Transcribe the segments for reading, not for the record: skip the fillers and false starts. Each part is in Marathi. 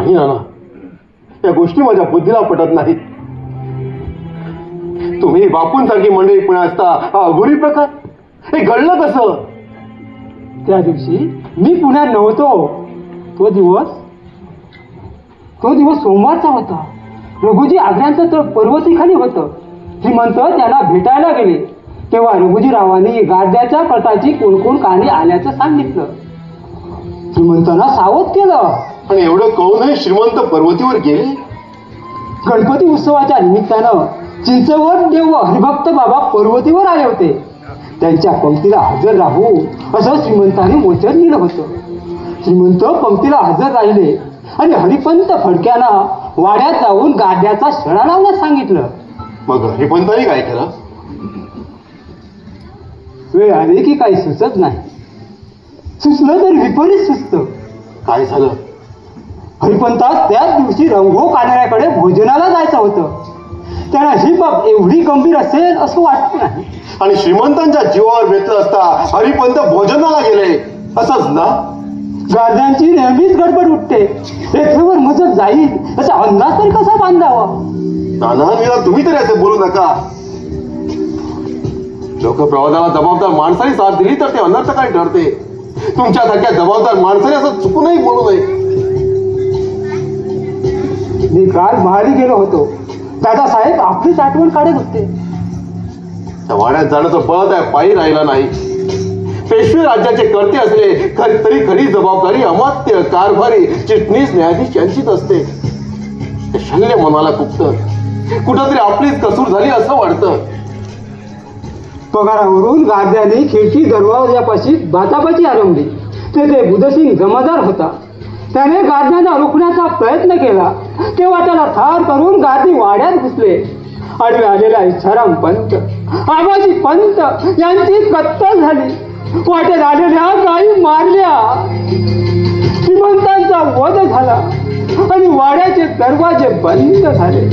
नाही नाना, या गोष्टी माझ्या बुद्धीला पटत नाहीत. तुम्ही बापूंसारखी मंडळी पुण्यात असता हा अघोरी प्रकार, हे घडलं कसं? त्या दिवशी मी पुण्यात नव्हतो. तो दिवस सोमवारचा होता. रघुजी आग्र्यांचं तळ पर्वतीखाली होतं. श्रीमंत त्यांना भेटायला गेले तेव्हा रघुजीरावांनी गाद्याच्या कटाची कोणकोण कहाणी आल्याचं सांगितलं. श्रीमंतांना सावध केलं. आणि एवढं कळूनही श्रीमंत पर्वतीवर गेले? गणपती उत्सवाच्या निमित्तानं चिंचवड देव व हरिभक्त बाबा पर्वतीवर आले होते. त्यांच्या पंक्तीला हजर राहू असं श्रीमंतांनी वचन दिलं होतं. श्रीमंत पंक्तीला हजर राहिले आणि हरिपंत फडक्यानं वाड्यात जाऊन गाद्याचा शळा लावण्यास सांगितलं. मग हरिपंतांनी काय केलं? वेळ आली की काही सुचत नाही. सुचलं तर विपरीत सुचतं. काय झालं? हरिपंतास त्याच दिवशी रंगो कानड्याकडे भोजनाला जायचं होतं. त्यांना ही बाब एवढी गंभीर असेल असं वाटत नाही. आणि श्रीमंतांच्या जीवावर बेतलं असता हरिपंत भोजनाला गेले असंच ना? गाद्यांची नेहमीच गडबड उठते. रेखेवर मजत जाईल असा अंदाज तरी कसा बांधावा? नाना मीरा, तुम्ही तरी असे बोलू नका. लोकप्रवादाला जबाबदार माणसाने साथ दिली तर ते अनर्थकारी ठरते. तुमच्यासारख्या जबाबदार माणसाने असं चुकूनही बोलू नये. मी काल महाली गेलो होतो. दादासाहेब आपलीच आठवण काढत होते. त्या वाड्यात जाण्याचं पळत आहे, पायी राहिला नाही. पेशवे राज्याचे कर्ते असले तरी खरी जबाबदारी अमात्य, कारभारी, चिटणीस, न्यायाधीश यांचीच असते. शल्य मनाला खुपतं. कुठंतरी आपलीच कसूर झाली असं वाटतं. पगारावरून गाद्याने खिडकी दरवाजापाशी बाचाबाची आरंभली. तेथे बुधसिंग जमादार होता. त्याने गाद्यांना रोखण्याचा प्रयत्न केला तेव्हा त्याला ठार करून गादी वाड्यात घुसले. आडवे आलेला इच्छाराम पंत, आबाजी पंत यांची कत्तल झाली. वाटेत आलेल्या गायी मारल्या. श्रीमंतांचा वध झाला आणि वाड्याचे दरवाजे बंद झाले.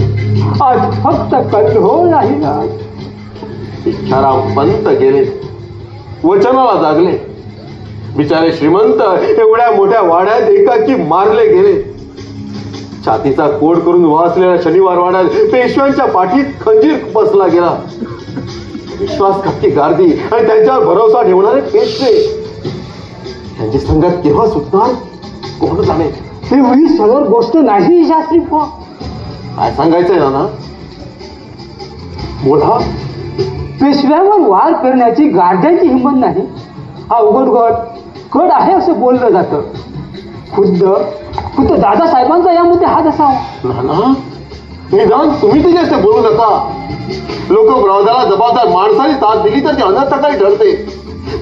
आज फक्त कल्होळ राहिला. इच्छाराम पंत गेले, वचनाला जागले. बिचारे श्रीमंत एवढ्या मोठ्या वाड्यात एकाकी मारले गेले. छातीचा कोड करून उभा असलेल्या शनिवार वाड्यात पेशव्यांच्या पाठीत खंजीर बसला गेला. विश्वासघाती गार्दी आणि त्यांच्यावर भरोसा ठेवणारे पेशवे त्यांची संगत केव्हा सुटणार कोण जाणे. एवढी सरळ गोष्ट नाही शास्त्री. काय सांगायचंय ना? बोला. पेशव्यावर वार करण्याची गार्द्यांची हिंमत नाही. हा उघड कड आहे असं बोललं जातं. खुद्द दादासाहेबांचा यामध्ये हात असावा. ना निदान तुम्ही तरी असे बोलू नका. लोकप्रवादाला जबाबदार माणसाने साथ दिली तर ती अनर्थकारी ठरते.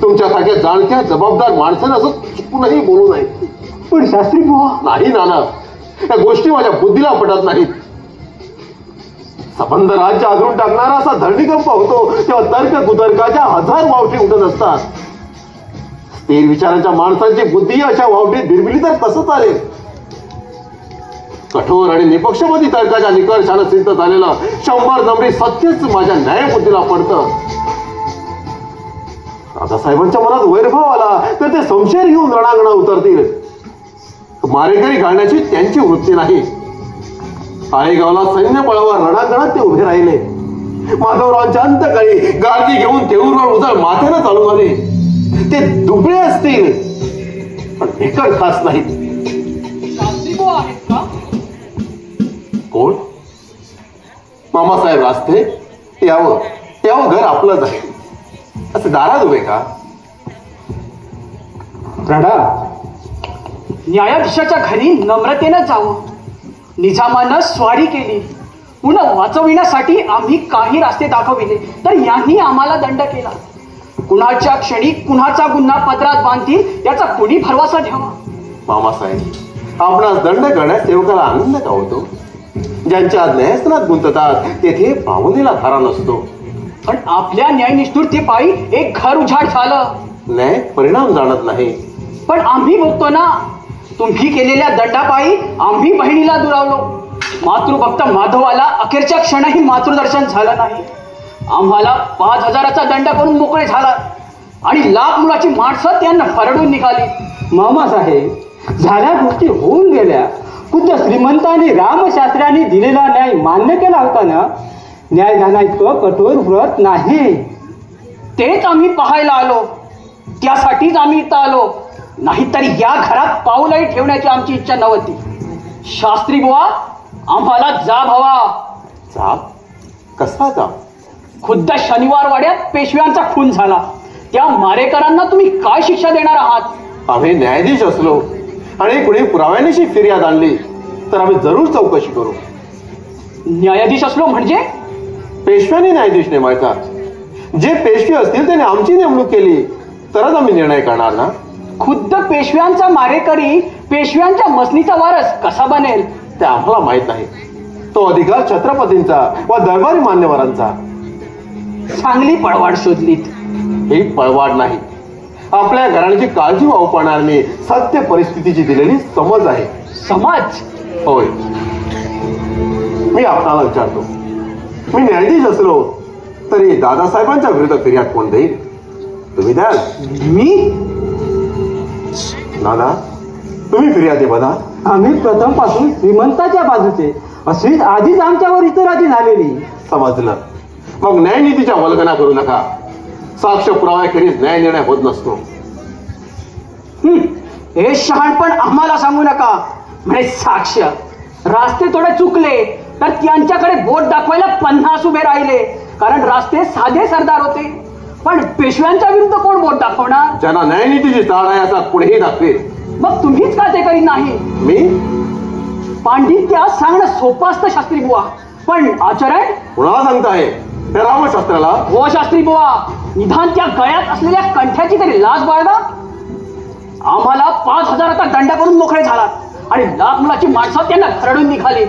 तुमच्यासारख्या जाणत्या जबाबदार माणसाने असं चुकूनही बोलू नये. पण शास्त्री बुवा. नाही नाना, या गोष्टी माझ्या बुद्धीला पटत नाहीत. संबंध राज्य आदरून टाकणारा असा धरणीकंप होतो तेव्हा तर्क कुतर्काच्या हजार वावठी उठत असतात. स्थिर विचारांच्या माणसांची बुद्धी अशा वावटीत भिरभिली तर कसं चालेल? कठोर आणि निपक्षपाती तर्काच्या निकर्षानं सिद्ध झालेलं 100 नंबरी सत्यच माझ्या न्यायबुद्धीला पडतं. दादासाहेबांच्या मनात वैरभाव आला तर ते संशय घेऊन रणांगणात उतरतील. मारेकरी घालण्याची त्यांची वृत्ती नाही. आळेगावला सैन्य बळावर रणांगणात ते उभे राहिले. माधवरावांच्या अंतकाळी गार्दी घेऊन तेऊरवर उजळ माथ्यानं चालून आले. ते दुबळे असतील पण भेकड खास नाहीत. कोण? मामासाहेब रास्ते. यावं घर आपलंच आहे. असं दारात उभे का? रडा. न्यायाधीशाच्या घरी नम्रतेनं जावं. निजामानं स्वारी केली. पुन्हा वाचविण्यासाठी आम्ही काही रस्ते दाखविले तर यांनी आम्हाला दंड केला. कुणाच्या क्षणी कुणाचा गुन्हा पदरात बांधतील याचा कोणी भरवसा ठेवा. मामासाहेब, आपणास दंड करण्यास सेवकाला आनंद का होतो? ज्यांच्या न्यायस्थानात गुंततात तेथे पाहुणीला धारा नसतो. पण आपल्या न्यायनिष्ठुरतेपायी एक घर उजाड झालं. न्याय परिणाम जाणत नाही. पण आम्ही बघतो ना, तुम्ही केलेल्या दंडापायी आम्ही बहिणीला दुरावलो. मातृभक्त माधवाला अखेरच्या क्षणही मातृदर्शन झालं नाही. आम्हाला 5000चा दंड करून मोकळे झाला आणि लाख मुलाची माणसं त्यांना फरडून निघाली. मामासाहेब, झाल्या गोष्टी होऊन गेल्या. खुद्द श्रीमंतांनी रामशास्त्र्यांनी दिलेला न्याय मान्य केला होता ना. न्यायदाना इतकं कठोर व्रत नाही. तेच आम्ही पाहायला आलो, त्यासाठीच आम्ही इथं आलो. नाहीतरी या घरात पाऊलही ठेवण्याची आमची इच्छा नव्हती. शास्त्री बुवा, आम्हाला जाब हवा. जाब? कसा जाब? खुद्द शनिवार वाड्यात पेशव्यांचा खून झाला, त्या मारेकरांना तुम्ही काय शिक्षा देणार आहात? आम्ही न्यायाधीश असलो आणि कुणी पुराव्यानिशी फिर्याद आणली तर आम्ही जरूर चौकशी करू. न्यायाधीश असलो म्हणजे? पेशव्याने न्यायाधीश नेमायचा. जे पेशवे असतील त्याने आमची नेमणूक केली तरच आम्ही निर्णय करणार ना. खुद्द पेशव्यांचा मारेकरी पेशव्यांच्या मसनीचा वारस कसा बनेल ते आम्हाला माहित नाही. तो अधिकार छत्रपतींचा व दरबारी मान्यवरांचा. चांगली पळवाड शोधलीत. ही पळवाड नाही, आपल्या घराण्याची काळजी वाहू पाहणारी सत्य परिस्थितीची दिलेली समज आहे. समाज? होय. मी आपणाला विचारतो, मी न्यायाधीश असलो तरी दादासाहेबांच्या विरुद्ध फिर्याद कोण देईल? तुम्ही द्याल? मी? नाना, तुम्ही फिर्यादी बघा. आम्ही प्रथमपासून श्रीमंताच्या बाजूचे अशीच आधीच आमच्यावर इतराची झालेली. समजलं. मग न्यायनीतीच्या वल्गना करू नका. साक्ष पुराव्याखेरीज न्याय निर्णय होत नसतो. हे शहाणपण आम्हाला सांगू नका. म्हणजे साक्ष रास्ते थोडे चुकले तर त्यांच्याकडे बोट दाखवायला 50 उभे राहिले, कारण रास्ते साधे सरदार होते. पण पेशव्यांच्या विरुद्ध कोण बोट दाखवणार? ज्यांना न्यायनीतीची ताळ आहे असा पुढेही दाखवेल. मग तुम्हीच का ते करीत नाही? मी? पांडित्य सांगणं सोपं असतं शास्त्री बुवा, पण आचरण? कुणाला सांगताय? त्या रामशास्त्राला? हो शास्त्री बुवा, निदान त्या गळ्यात असलेल्या कंठ्याची तरी लाज बाळगा. आम्हाला 5,000चा दंड करून मोकळे झालात आणि लाख मुलाची माणसं त्यांना खरडून निघाली.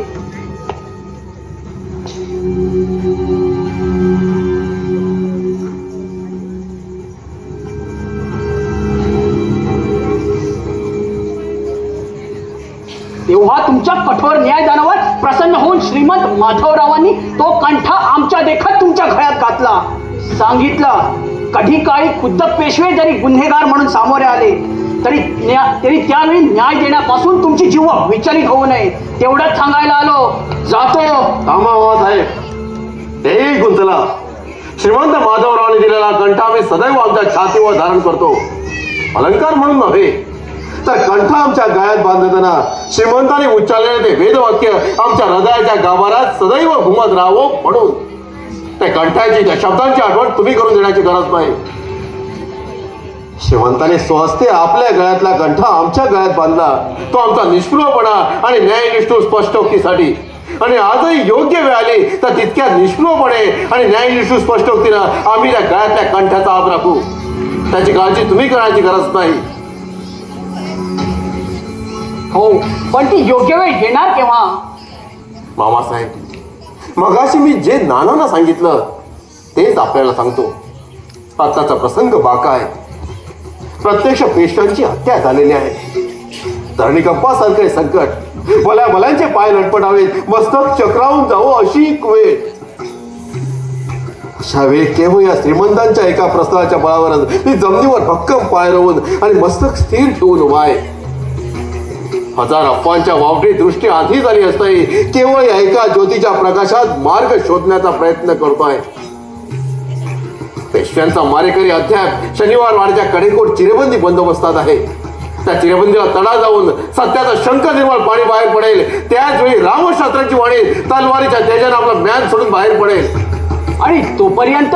तेव्हा तुमच्या कठोर न्यायदानावर प्रसन्न होऊन श्रीमंत माधवरावांनी तो कंठा आमच्या देखत तुमच्या गळ्यात घातला. सांगितलं, कधी काळी खुद्द पेशवे जरी गुन्हेगार म्हणून सामोरे आले तरी त्यावेळी न्याय देण्यापासून तुमची जीव विचलित होऊ नये तेवढंच सांगायला आलो. जातो. थांबा साहेब, तेही गुंतला. श्रीमंत माधवरावांनी दिलेला कंठा आम्ही सदैव आमच्या छातीवर धारण करतो. अलंकार म्हणून नव्हे, तर कंठा आमच्या गळ्यात बांधताना श्रीमंतांनी उच्चारलेले ते वेदवाक्य आमच्या हृदयाच्या गाभारात सदैव घुमत राहावं म्हणून. त्या कंठाची, त्या शब्दांची आठवण तुम्ही करून देण्याची गरज नाही. श्रीमंतांनी स्वहस्ते आपल्या गळ्यातला कंठा आमच्या गळ्यात बांधला. तो आमचा निष्ठुरपणा आणि न्यायनिष्ठ स्पष्टोक्तीसाठी. आणि आजही योग्य वेळ आली तर तितक्या निष्ठुरपणे आणि न्यायनिष्ठ स्पष्टोक्तीनं आम्ही त्या गळ्यातल्या कंठाचा हात राखू. त्याची काळजी तुम्ही करण्याची गरज नाही. हो, पण ती योग्य वेळ येणार केव्हा? मामासाहेब, मगाशी मी जे नानांना सांगितलं तेच आपल्याला सांगतो. आताचा प्रसंग बाका आहे. प्रत्यक्ष पेशव्यांची हत्या झालेली आहे. धरणीकंपासारखे संकट, भल्यांचे पाय लटपटावेत, मस्तक चक्रावून जावं अशी वेळ. अशा वेळी केवळ या श्रीमंतांच्या एका प्रस्तावाच्या बळावरच मी जमिनीवर भक्कम पाय रोवून आणि मस्तक स्थिर ठेवून उभा आहे. हजार अफवांच्या वावडी दृष्टी आधी झाली असताही केवळ एका ज्योतीच्या प्रकाशात मार्ग शोधण्याचा प्रयत्न करतोय. पेशव्यांचा मारेकरी अद्याप शनिवार वाड्याच्या कडेकोट चिरेबंदी बंदोबस्तात आहे. त्या चिरेबंदीला तडा जाऊन सत्याचा शंख निर्मळ पाणी बाहेर पडेल. त्याच वेळी रामशास्त्रांची वाणी तलवारीच्या तेजाने आपला म्यान सोडून बाहेर पडेल. आणि तोपर्यंत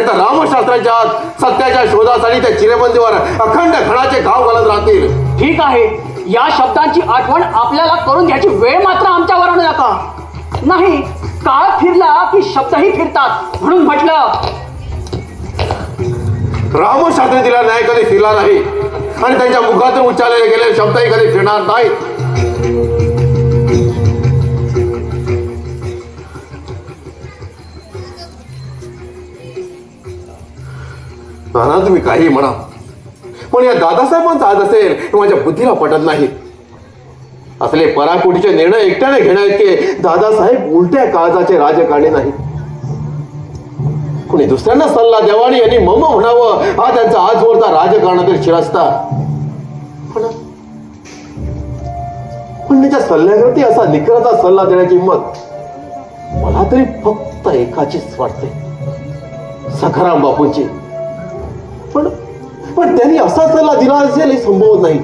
रामशास्त्रांच्या आत सत्याच्या शोधासाठी त्या चिरेबंदीवर अखंड खणाचे घाव घालत राहतील. ठीक आहे, या शब्दांची आठवण आपल्याला करून घ्यायची वेळ मात्र आमच्यावर आणू नका. नाही, काळ फिरला की शब्दही फिरतात म्हणून म्हटलं. रामशास्त्री दिला न्याय कधी फिरला नाही आणि त्यांच्या मुखातून उच्चारले गेलेले शब्दही कधी फिरणार नाहीत. नाना, तुम्ही काही म्हणा, पण या दादासाहेबांचा आज असेल हे माझ्या बुद्धीला पटत नाही. असले पराकोटीचे निर्णय एकट्याने घेण्याइतके दादासाहेब उलट्या काळजाचे राजकारणी नाही. कुणी दुसऱ्यांना सल्ला द्यावा आणि यांनी मम म्हणावं हा त्यांचा आजवरचा राजकारणातील शिरस्ता. पण बहिणीच्या सल्ल्यावरती असा निखराचा सल्ला देण्याची हिंमत मला तरी फक्त एकाचीच वाटते, सखाराम बापूंची. पण त्यांनी असा सल्ला दिला असेल हे संभवत नाही.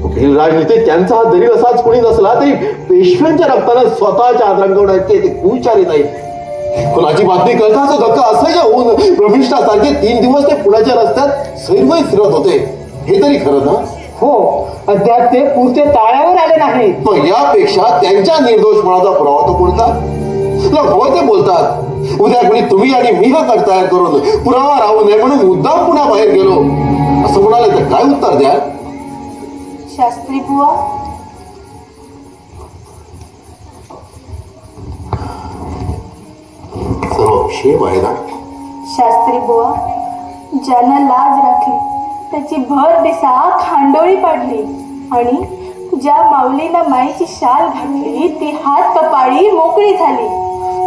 कुठील राजनीतीत त्यांचा हा दरील असाच कोणी नसला तरी पेशव्यांच्या रक्तानं स्वतःच्या हात रंगवण्याचे ते कुचारी नाही. कुणाची बातमी कळताच धक्का असायच्या होऊन प्रविष्टासारखे 3 दिवस ते पुण्याच्या रस्त्यात सैरवै फिरत होते. हे तरी खरं ना? हो, अद्याप ते पुढचे ताळ्यावर आले नाही. पण यापेक्षा त्यांच्या निर्दोषपणाचा पुरावा तो कोणता? लोक हवं ते बोलतात. उद्या कोणी तुम्ही आणि मी हा कट तयार करून पुरावा राहू नये म्हणून मुद्दाम पुन्हा बाहेर गेलो असं म्हणाले तर काय उत्तर द्या? शास्त्री बुवा, सर्व क्षेम आहे ना? शास्त्री बुवा, ज्यानं लाज राखली त्याची भर दिसा खांडोळी पाडली आणि ज्या माऊलीनं माईची शाल घातली ती हात कपाळी मोकळी झाली.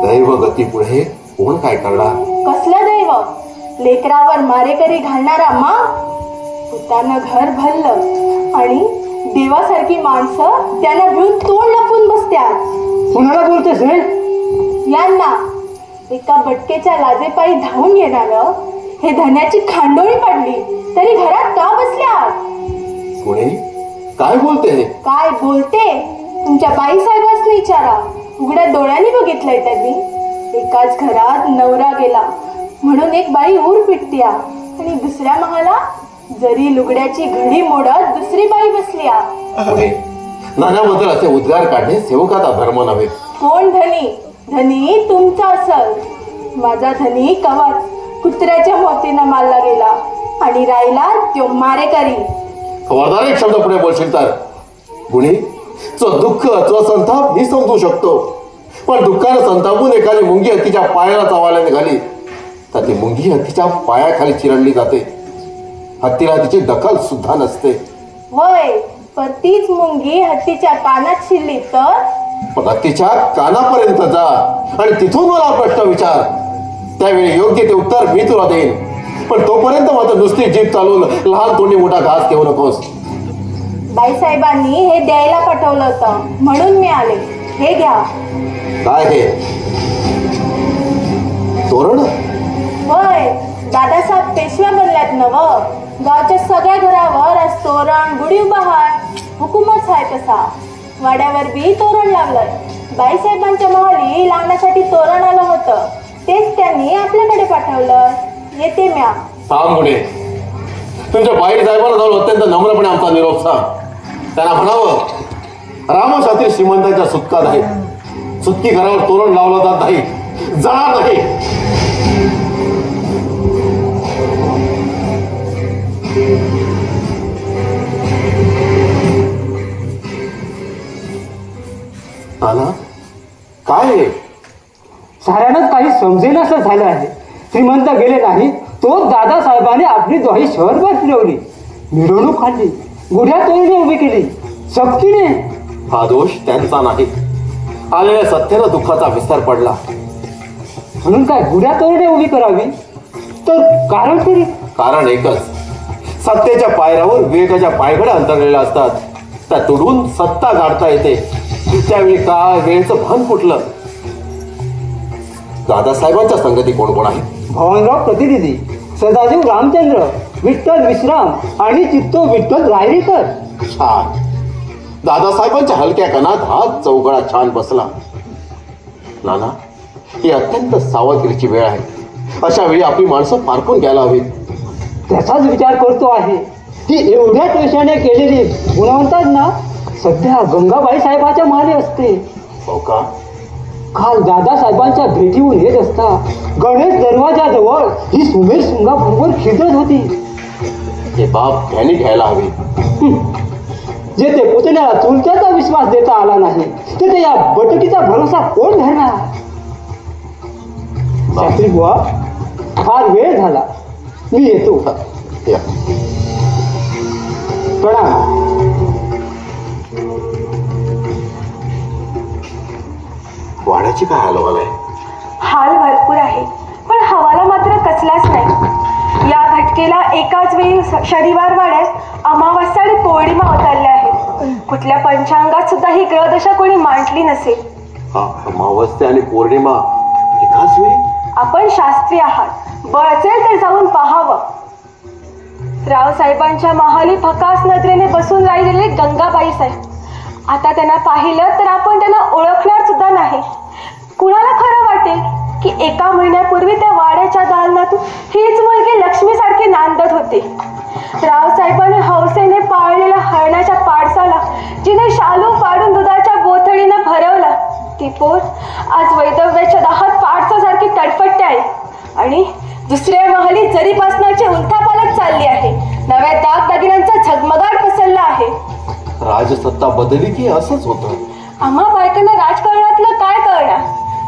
दैव गती पुढे कोण काय करणार? कसलं दैव? लेकरावर मारेकरी घालणारा मा, भूतानं घर भरलं आणि देवासारखी माणसं त्यांना भिऊन तोंड लपून बसत्यात. कुणाला बोलतेस रे? यांना एका बटकेच्या लाजेपायी धावून येणारं हे धन्याची खांडोळी पडली तरी घरात का बसल्यात? कोणी काय बोलते? काय बोलते? तुमच्या बाईसाहेबांनी विचारा. उघड्या डोळ्यांनी बघितलंय त्यांनी. एकाच घरात नवरा गेला म्हणून एक बाई ऊर पिटत्या आणि दुसऱ्या महाला जरी लुगड्याची घडी मोडत दुसरी बाई बसल्या. नानाबद्दल असे उद्गार काढणे सेवकाचा धर्म नव्हे. कोण धनी? धनी तुमचा असल. माझा धनी कवाच कुत्र्याच्या मोतीनं मारला गेला आणि राहिला तो मारेकरी. खबरदार एक शब्द पुढे बोलशील तर गुणी दुःख संताप मी समजू शकतो, पण दुःखानं संतापून एखादी मुंगी हत्तीच्या पायाला चावायला निघाली तर ती मुंगी हत्तीच्या पायाखाली चिरडली जाते. हत्तीला तिची दखल सुद्धा नसते. होय, पण तीच मुंगी हत्तीच्या कानात शिरली तर? पण हत्तीच्या कानापर्यंत जा आणि तिथून मला प्रश्न विचार. त्यावेळी योग्य ते उत्तर मी तुला देईन. पण तोपर्यंत मात्र नुसती जीभ चालून लहान तोंडी मोठा घास घेऊ नकोस. बाईसाहेबांनी हे द्यायला पाठवलं होतं म्हणून मी आले. हे घ्या. काय हे? तोरण? होय, दादासाहेब पेशव्या बनल्यात नव. गावच्या सगळ्या घरावर आज तोरण गुढी उभा हाय. हुकूमच आहे तसा. वाड्यावर बी तोरण लागलंय. बाईसाहेबांच्या महाली लावण्यासाठी तोरण आलं होतं, तेच त्यांनी आपल्याकडे पाठवलं. येते म्या. थांब गुणे, तुमच्या बाई साहेबांना जाऊन अत्यंत नम्रपणे आमचा निरोप सांग. त्यांना म्हणावं रामशास्त्री श्रीमंतांच्या सुटकात आहे. सुटकी घरावर तोरण लावलं जात नाही, जाणार नाही. नाना काय? साऱ्यांनाच काही समजेल असं झालं आहे. श्रीमंत गेले नाही तो दादासाहेबांनी आपली द्वाही शहरभर फिरवली, मिरवणूक काढली, गुढ्या तोरणे उभी केली सक्तीने. हा दोष त्यांचा नाही, आलेल्या सत्तेनं दुःखाचा विस्तार पडला म्हणून काय गुढ्या तोरणे उभी करावी? तर कारण तरी? कारण एकच, सत्तेच्या पायऱ्यावर विवेकाच्या पायघड्या अंतरलेल्या असतात. त्या तुडून सत्ता गाठता येते. त्यावेळी काय वेळेचं भान फुटलं. दादासाहेबांच्या संगती कोण कोण आहे? भवानराव प्रतिनिधी, सदाशिव रामचंद्र, विठ्ठल विश्राम आणि चित्तो विठ्ठल रायरीकर. छान. दादासाहेबांच्या हलक्या कणात हा चौघडा छान बसला. नाना, ही अत्यंत सावधगिरीची वेळ आहे. अशा वेळी आपली माणसं पारखून घ्यायला हवीत. त्याचाच विचार करतो आहे की एवढ्या त्वेषाने केलेली गुणवंतांना सध्या गंगाबाई साहेबाच्या माले असते. हो का? काल दादासाहेबांच्या भेटीहून येत असता गणेश दरवाजाजवळ ही सुमेर सुंगा बरोबर खिदत होती. हे बाब त्यांनी घ्यायला हवी. जेथे पुतण्याला चुलत्याचा विश्वास देता आला नाही तेथे या बटकीचा भरोसा कोण धरणार? शास्त्री बुवा, फार वेळ झाला, मी येतो. या. प्रणाम. वाड्याची काय हालवाल आहे? हाल भरपूर आहे, पण हवाला मात्र कसलाच नाही. या घटकेला एकाच वेळी शनिवार वाड्यात अमावास्या आणि पौर्णिमा अवतरल्या आहेत. कुठल्या पंचांगात सुद्धा ही ग्रहदशा कोणी मांडली नसेल. अमावस्या आणि पौर्णिमा एकाच वेळी? आपण शास्त्री आहात, बळ असेल तर जाऊन पाहावं. रावसाहेबांच्या महाली फकास नजरेने बसून राहिलेले गंगाबाई साहेब, आता त्यांना पाहिलं तर आपण त्यांना ओळखणार सुद्धा नाही. कुणाला खरं वाटेल की एका महिन्यापूर्वी त्या वाड्याच्या दालनातून हीच मुलगी लक्ष्मीसारखी नांदत होती. रावसाहेबांनी हौसेने पाळलेल्या हरणाच्या पाडसाला जिने शालू पाडून दुधाच्या बोथडीनं भरवला, ती पोर आज वैदव्याच्या दाहात पाडसासारखी तडफडते आहे आणि दुसऱ्या महाली जरीपासनाची उलथापालट चालली आहे. नव्या दागदागिन्यांचा झगमगाट पसरला आहे. राजसत्ता बदली की असंच होतं? आम्हा बायकांना राजकारणातलं काय कळणार,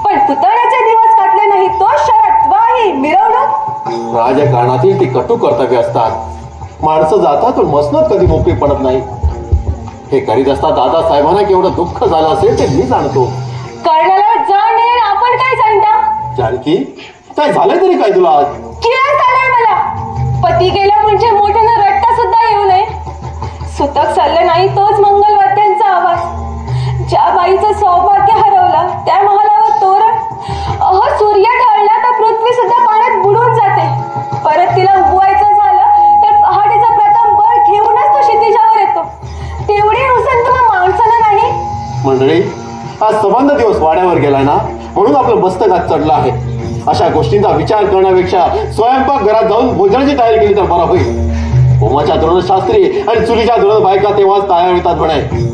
पण पुतळ्याचे दिवस काढले नाही तो शरद वाही मिरवणूक. राजकारणातील ती कटू कर्तव्य असतात. माणसं जातात पण मसनत कधी मोकळी पडत नाही. हे करीत असता दादासाहेबांना केवढं दुःख झालं असेल ते मी जाणतो. कर्णाला जाण नाही आपण काय जाणता? जानकी, काय झालंय तरी काय तुला आज? किरण झालंय मला. पती गेला म्हणजे मोठ्यानं रट्टा सुद्धा येऊ नये. सुतक चाललं नाही तोच मंगलवाद्यांचा आवाज. ज्या बाईचं सौभाग्य हरवलं त्या महालावर तोरण. सूर्य ढळला तर पृथ्वी सुद्धा पाण्यात बुडून जाते. परत तिला उगवायचं झालं तर पहाटेचा प्रथम बळ घेऊनच तो क्षितिजावर येतो. तेवढी हुसन तुला माणसाला नाही. मंडळी, आज संबंध दिवस वाड्यावर गेलाय ना, म्हणून आपलं मस्तक आज चढलं आहे. अशा गोष्टींचा विचार करण्यापेक्षा स्वयंपाक घरात जाऊन भोजनाची तयारी केली तर बरं होईल. होमाच्या धोरण शास्त्री आणि चुलीच्या धोरण बायका तेव्हाच तयार होतात म्हणे.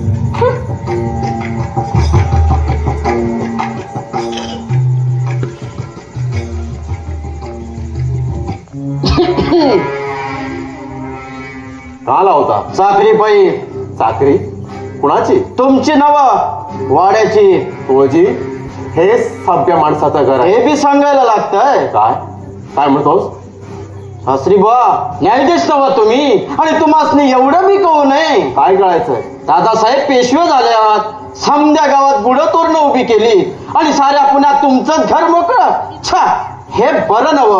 का आला होता? साखरी पायी. साखरी कुणाची? तुमची नव वाड्याची. तुळजी, हे सभ्य माणसाचं घर आहे. हे बी सांगायला लागतंय. काय काय म्हणतोस? सासरी बुवा, न्यायाधीश नवा तुम्ही आणि तुम्हासनी एवढं बी कळू नये. काय कळायचंय? दादासाहेब पेशवे झाल्यात. समद्या गावात बुडं तोरणं उभी केली आणि साऱ्या पुण्यात तुमचं घर मोकळं. छा, हे बरं नव.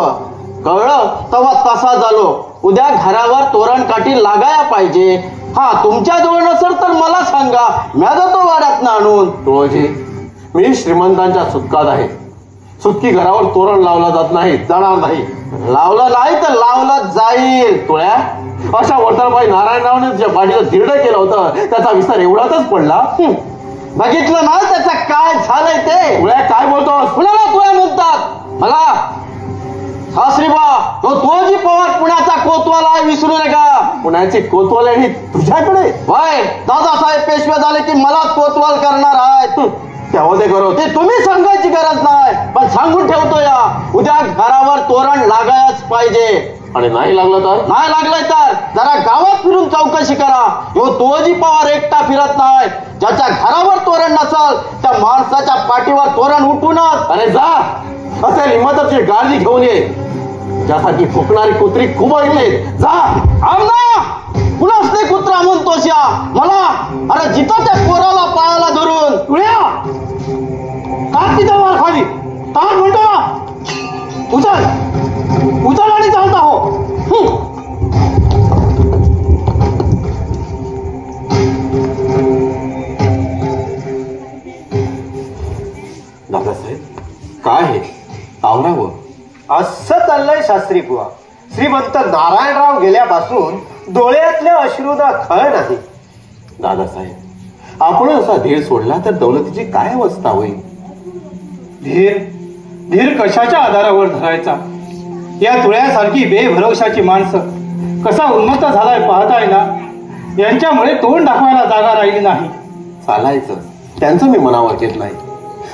कळलं तेव्हा तसा झालो. उद्या घरावर तोरण काठी लागाया पाहिजे. हा, तुमच्या जवळ नसेल तर मला सांगा, म्या जातो वाड्यात आणून. तुळजी, मी श्रीमंतांच्या सुटकात आहे. सुटकी घरावर तोरण लावला जात नाही, जाणार नाही. लावलं नाही तर लावलं जाईल. तुळ्या, अशा वर्तळबाई नारायणरावने ज्या पाठीचं धिरडं केलं होतं त्याचा विस्तार एवढाच पडला. बघितलं ना त्याचं काय झालंय ते. तुळ्या, काय बोलतोस? कुणाला तुळ्या म्हणतात? मला सासरी बा, तो तुळजी पवार पुण्याचा कोतवाल आहे, विसरू नका. पुण्याची कोतवाल आणि तुझ्याकडे? वय, दादासाहेब पेशवे झाले की मलाच कोतवाल करणार आहेत. तेव्हा ते करो. ते तुम्ही सांगायची गरज नाही, पण सांगून ठेवतो या, उद्या घरावर तोरण लागायच पाहिजे. आणि नाही लागलं तर? नाही लागलंय तर जरा गावात फिरून चौकशी करा. यो तुळजी पवार एकटा फिरत नाही. ज्याच्या घरावर तोरण नसल त्या माणसाच्या पाठीवर तोरण उठूनच. अरे जा, असेल हिंमतची गाडी घेऊन ये. ज्यासाठी फुकणारी कुत्री खूप ऐकले. जा. आमना कुणाच नाही कुत्रा म्हणतोस या मला. अरे जिथं त्या पोराला पायाला धरून तुळ्या, टाक तिथं वर खाली. टाक म्हणतो ना. उचल उचल आणि चालता हो. दादासाहेब, काय हे? आवरावं. असं चाललंय शास्त्री बुवा. श्रीमंत नारायणराव गेल्यापासून डोळ्यातल्या अश्रूंना खळ नाही. दादासाहेब, आपण असा धीर सोडला तर दौलतीची काय अवस्था होईल? धीर धीर कशाच्या आधारावर धरायचा? या तुळ्यासारखी बेभरवशाची माणसं कसा उन्मत्त झालाय पाहताय ना. यांच्यामुळे तोंड दाखवायला जागा राहिली नाही. चालायचं, त्यांचं मी मनावर घेत नाही.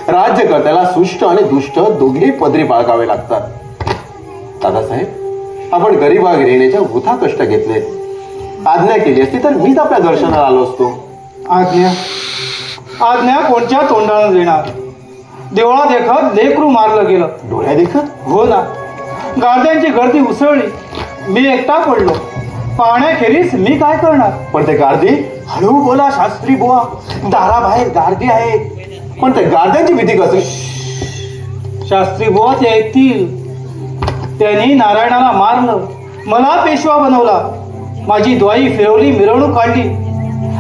राज्यकर्त्याला सुष्ट आणि दुष्ट दोघेही पदरी बाळगावे लागतात. दादासाहेब, आपण गरीबा गिरणीच्या वृथा कष्ट घेतले. आज्ञा केली असती तर मीच आपल्या दर्शनाला आलो असतो. आज्ञा आज्ञा कोणत्या तोंडानं देणार? देवळा देखत लेकरू मारलं गेलं. डोळ्या देखत? हो ना. गार्द्यांची गर्दी उसळली. मी एकटा पडलो. पाहण्याखेरीज मी काय करणार? पण ते गार्दी? हळू बोला शास्त्री बुवा, दाराबाहेर गार्दी आहेत. पण ते गार्द्यांची भीती कशी? शास्त्री बुवा ते ऐकतील. त्यांनी नारायणाला मारलं, मला पेशवा बनवला, माझी द्वाई फिरवली, मिरवणूक काढली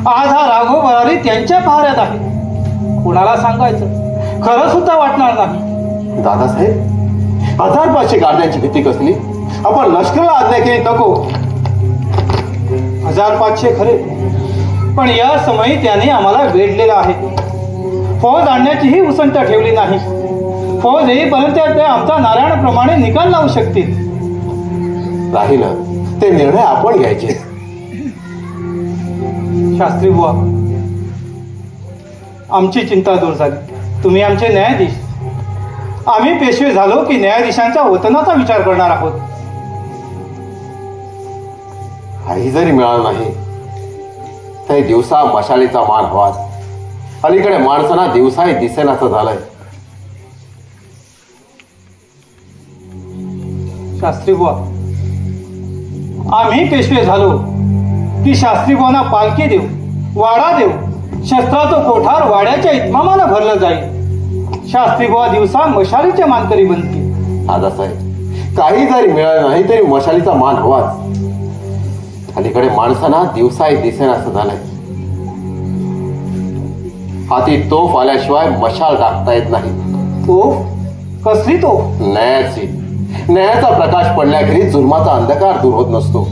आज हा राघव बरारी त्यांच्या पहाऱ्यात आहे. कुणाला सांगायचं खरं सुद्धा वाटणार नाही. दादासाहेब, 1500 गाड्यांची भीती कसली? आपण लष्कराला आज्ञा केली नको. 1500 खरे, पण या समयी त्याने आम्हाला वेढलेला आहे. फौज आणण्याचीही उसंत ठेवली नाही. फौज येईपर्यंत ते आमचा नारायणप्रमाणे निकाल लावू शकतील. राहिलं ते निर्णय आपण घ्यायचे. शास्त्री बुवा, आमची चिंता दूर झाली. तुम्ही आमचे न्यायाधीश. आम्ही पेशवे झालो की न्यायाधीशांच्या वतनाचा विचार करणार आहोत. काही जरी मिळालं नाही तरी दिवसा मशालीचा मान हवाच. अलीकडे माणसांना दिवसाही दिसेनाचं झालंय. शास्त्री बुवा, आम्ही पेशवे झालो की शास्त्री बुवांना पालखी देऊ, वाडा देऊ. शस्त्राचं कोठार वाड्याच्या इतमामानं भरलं जाईल. शास्त्री बुवा दिवसा मशालीचे मानकरी बनतील. दादासाहेब, काही जरी मिळालं नाही तरी मशालीचा मान हवाच. अलीकडे माणसांना दिवसाही दिसेनाचं झालंय. हाती तोफ आल्याशिवाय मशाल टाकता येत नाही. तोफ? कसली तोफ? न्यायाची. न्यायाचा प्रकाश पडल्याखेरीज जुर्माचा अंधकार दूर होत नसतो.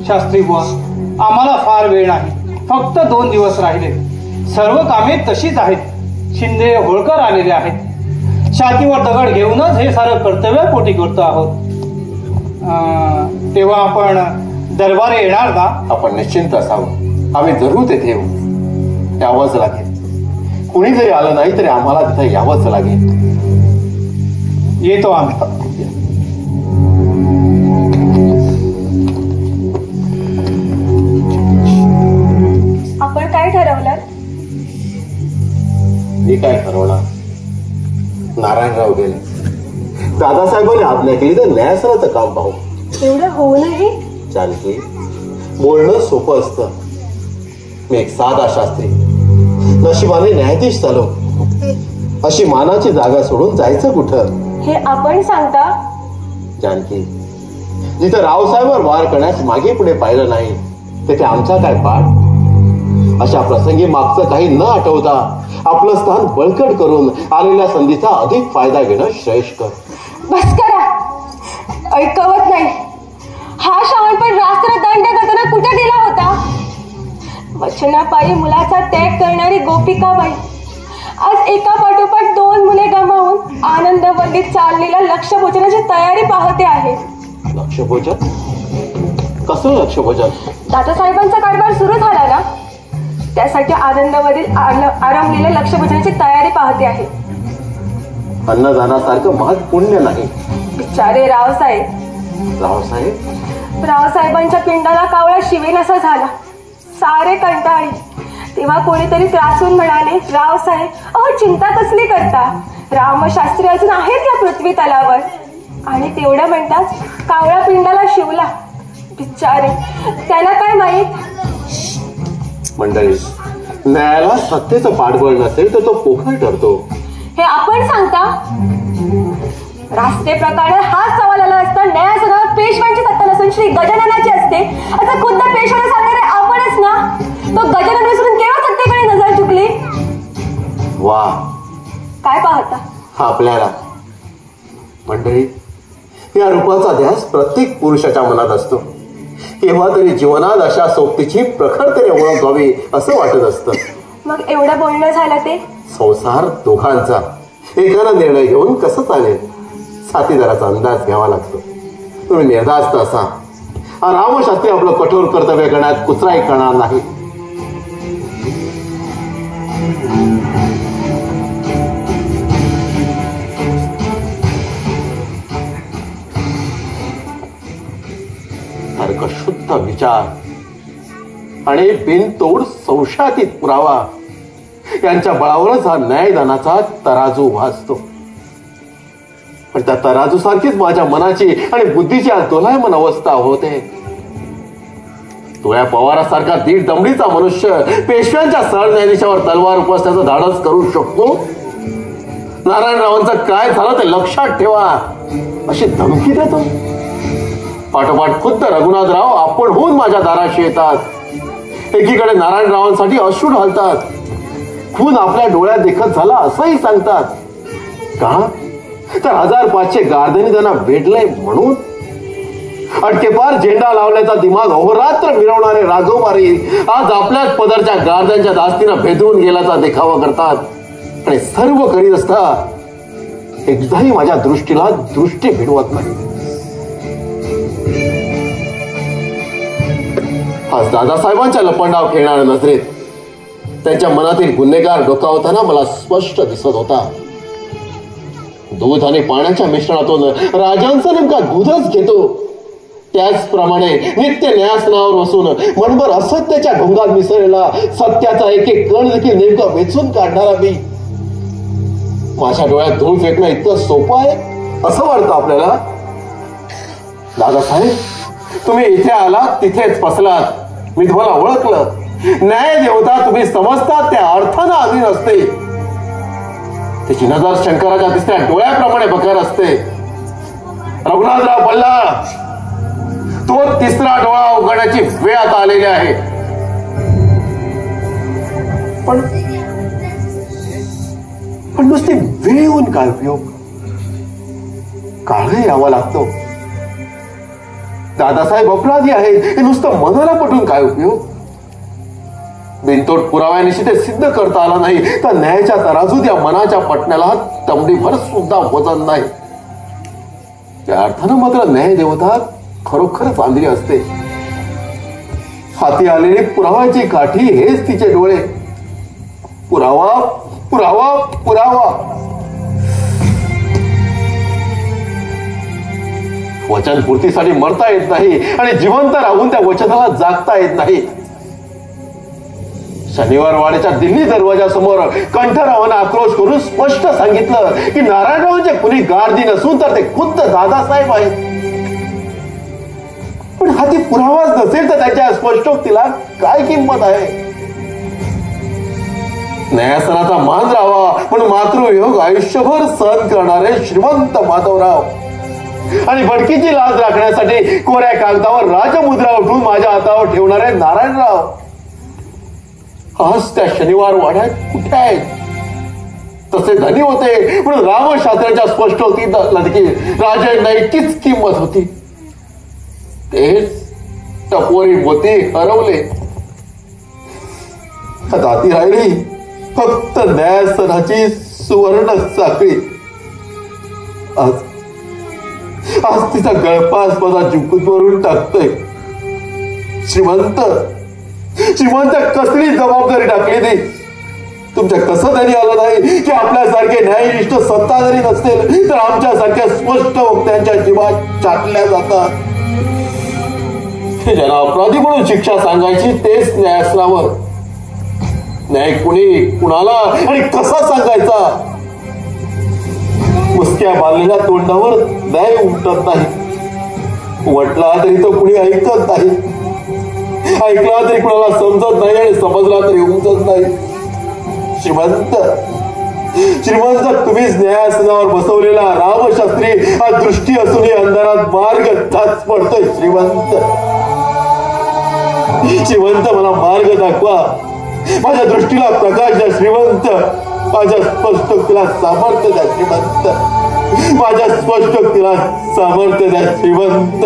शास्त्री बुवा, आम्हाला फार वेळ नाही. फक्त 2 दिवस राहिले. सर्व कामे तशीच आहेत. शिंदे होळकर आलेले आहेत. छातीवर दगड घेऊनच हे सारं कर्तव्यपोटी करतो आहोत. तेव्हा आपण दरबारी येणार का? आपण निश्चिंत असावं. आम्ही जरूर तेथे येऊ. यावंच लागेल. कुणी जरी आलं नाही तरी आम्हाला तिथे यावंच लागेल. येतो आम्ही. आपण काय ठरवलं? मी काय ठरवणार? नारायणराव गेले. दादासाहेबांनी आज्ञा केली तर न्यायासनाचं काम पाहू. एवढं होऊनही? जानकी, बोलणं सोपं असतं. मी एक साधा शास्त्री, नशिबाने न्यायाधीश झालो. अशी मानाची जागा सोडून जायचं कुठं? हे आपण सांगता? जानकी, जिथं रावसाहेबांवर वार करण्यास मागे पुढे पाहिलं नाही तिथे आमचा काय पाठ? अशा प्रसंगी मागचं काही न आठवता आपलं स्थान बळकट करून आलेल्या संधीचा अधिक फायदा घेणं श्रेयस्कर. बस करा, ऐकवत नाही. हा श्रावणपण रास्त्र दंड करताना कुठे गेला होता? वचनापायी मुलाचा त्याग करणारी गोपिकाबाई आज एका पाठोपाठ 2 मुले गमावून आनंदवल्लीत चाललेल्या लक्षभोजनाची तयारी पाहते आहे. लक्षभोजन? कसं लक्षभोजन? दादासाहेबांचा कारभार सुरू झाला ना, त्यासाठी आनंदवलीत आरंभलेल्या लक्षभोजनाची तयारी पाहते आहे. अन्नदानासारखं महाग पुण्य नाही. बिचारे रावसाहेब. रावसाहेबांच्या पिंडाला कावळा शिवेनासा झाला. सारे कंटाळी. तेव्हा कोणीतरी त्रासून म्हणाले, रावसाहेब, अहो चिंता कसली करता? रामशास्त्री अजून आहेत या पृथ्वी तलावर. आणि तेवढं म्हणताच कावळा पिंडाला शिवला. बिचारे, त्याला काय माहीत? मंडळी, न्यायाला सत्तेचं पाठबळ नसेल तर तो पोखर ठरतो. हे आपण सांगता? राष्ट्रीय प्रकारे हाच सवाल आला असता न्यायासनावर पेशव्यांची सत्ता नसून श्री गजाननाची असते असं खुद्द पेशव्याला सांगणारे आपणच ना. तो गजानन विसरून केव्हा सत्तेकडे नजर चुकली? वा, काय पाहता? आपल्याला मंडळी, या रूपाचा ध्यास प्रत्येक पुरुषाच्या मनात असतो. केव्हा तरी जीवनात अशा सोबतीची प्रखरतेने ओळख व्हावी असं वाटत असतं. मग एवढं बोलणं झालं ते? संसार दोघांचा. एकाला निर्णय घेऊन कसं चालेल? साथीदाराचा अंदाज घ्यावा लागतो. तुम्ही निर्धास्त असा. रामशास्त्री आपलं कठोर कर्तव्य करण्यात कुचराई करणार नाही. शुद्ध विचार आणि बिनतोड संशयातीत पुरावा यांच्या बळावरच हा न्यायदानाचा तराजू भासतो. पण त्या तराजू सारखीच माझ्या मनाची आणि बुद्धीची आज दोलायमान अवस्था होते. तुळ्या पवारासारखा दीड दमडीचा मनुष्य पेशव्यांच्या सरन्यायाधीशावर तलवार उपसण्याचं धाडस करू शकतो? नारायणरावांचं काय झालं ते लक्षात ठेवा अशी धमकी देतो. पाठोपाठ खुद्द रघुनाथराव आपण होऊन माझ्या दाराशी येतात. एकीकडे नारायणरावांसाठी अश्रू घालतात, खून आपल्या डोळ्यात देखत झाला असंही सांगतात. का तर 1500 गार्दनी त्यांना भेटलंय म्हणून. अटकेपार झेंडा लावण्याचा दिमाग अहोरात्र मिरवणारे राघवबारी आज आपल्याच पदरच्या गार्द्यांच्या दास्तीनं भेदवून गेल्याचा देखावा करतात. आणि सर्व करीत असता एकदाही माझ्या दृष्टीला दृष्टी भिडवत नाही. आज दादासाहेबांच्या लपंडाव खेळणाऱ्या नजरेत त्यांच्या मनातील गुन्हेगार डोकावताना मला स्पष्ट दिसत होता. दूध आणि पाण्याच्या मिश्रणातून राजांचा नेमका दूधच घेतो, त्याचप्रमाणे नित्य न्यायासनावर बसून मनभर असत्याच्या ढोंगात मिसळलेला सत्याचा एक एक कण देखील नेमका वेचून काढणारा मी. माझ्या डोळ्यात धूळ फेकणं इतकं सोपं आहे असं वाटतं आपल्याला. दादासाहेब, तुम्ही इथे आलात तिथेच फसलात. मी तुम्हाला ओळखलं. न्याय देवता तुम्ही समजतात त्या अर्थानं अधीन असते. त्याची नजर शंकराच्या तिसऱ्या डोळ्याप्रमाणे बकर असते. रघुनाथराव बल्लाळ, तो तिसरा डोळा उघडण्याची वेळ आता आलेली आहे. पण नुसती वेळ येऊन काय उपयोग? काळ यावा लागतो. दादासाहेब अपराधी आहेत हे नुसतं मनाला पटून काय उपयोग? बिनतोड पुराव्यानिशी ते सिद्ध करता आला नाही तर न्यायाच्या तराजूत या मनाच्या पटण्याला तंबडीभर सुद्धा वजन नाही. त्या अर्थानं मात्र न्याय देवता खरोखरच आंधळी असते. हाती आलेली पुराव्याची काठी हेच तिचे डोळे. पुरावा, पुरावा, पुरावा. वचनपूर्तीसाठी मरता येत नाही आणि जिवंत राहून त्या वचनाला जागता येत नाही. शनिवार वाड्याच्या दिल्ली दरवाजासमोर कंठरावानं आक्रोश करून स्पष्ट सांगितलं की नारायणरावांचे कुणी गार्दी नसून तर ते खुद्द दादासाहेब आहेत. पण हाती पुरावाच नसेल तर त्याच्या स्पष्टोक्तीला काय किंमत आहे? न्यायासनाचा मान राहावा पण मातृवियोग आयुष्यभर सहन करणारे श्रीमंत माधवराव आणि भडकीची लाज राखण्यासाठी कोऱ्या कागदावर राजमुद्रा उठवून माझ्या हातावर ठेवणारे नारायणराव आज त्या शनिवार वाड्यात कुठे आहेत? तसे धनी होते म्हणून रामशास्त्र्यांच्या स्पष्टोक्ती राजांना इतकीच किंमत होती. तेच टपोरी मोती हरवले. हाती राहिली फक्त न्यायासनाची सुवर्ण साखळी. आज तिचा गळपास माझा जिंकून टाकतोय. श्रीमंत कसली जबाबदारी टाकली ती तुमच्या कसं तरी आलं नाही की आपल्यासारखे न्यायनिष्ठ सत्ताधारी नसतील तर आमच्यासारख्या स्पष्ट वक्त्यांच्या जीवात चाटल्या जातात. ज्यांना अपराधी म्हणून शिक्षा सांगायची तेच न्यायासनावर. न्याय कुणी कुणाला आणि कसा सांगायचा? मुसक्या बांधलेल्या तोंडावर न्याय उमटत नाही. वटला तरी तो कुणी ऐकत नाही. ऐकला तरी कुणाला समजत नाही आणि समजला तरी उमजत नाही. श्रीमंत तुम्हीच न्यायासनावर बसवलेला रामशास्त्री हा दृष्टी असूनही अंधारात मार्ग ताच पडतोय. श्रीमंत मला मार्ग दाखवा. माझ्या दृष्टीला प्रकाश द्या. श्रीमंत माझ्या स्पष्टोक्तीला सामर्थ्य द्या. श्रीमंत माझ्या स्पष्टोक्तीला सामर्थ्य द्या. श्रीमंत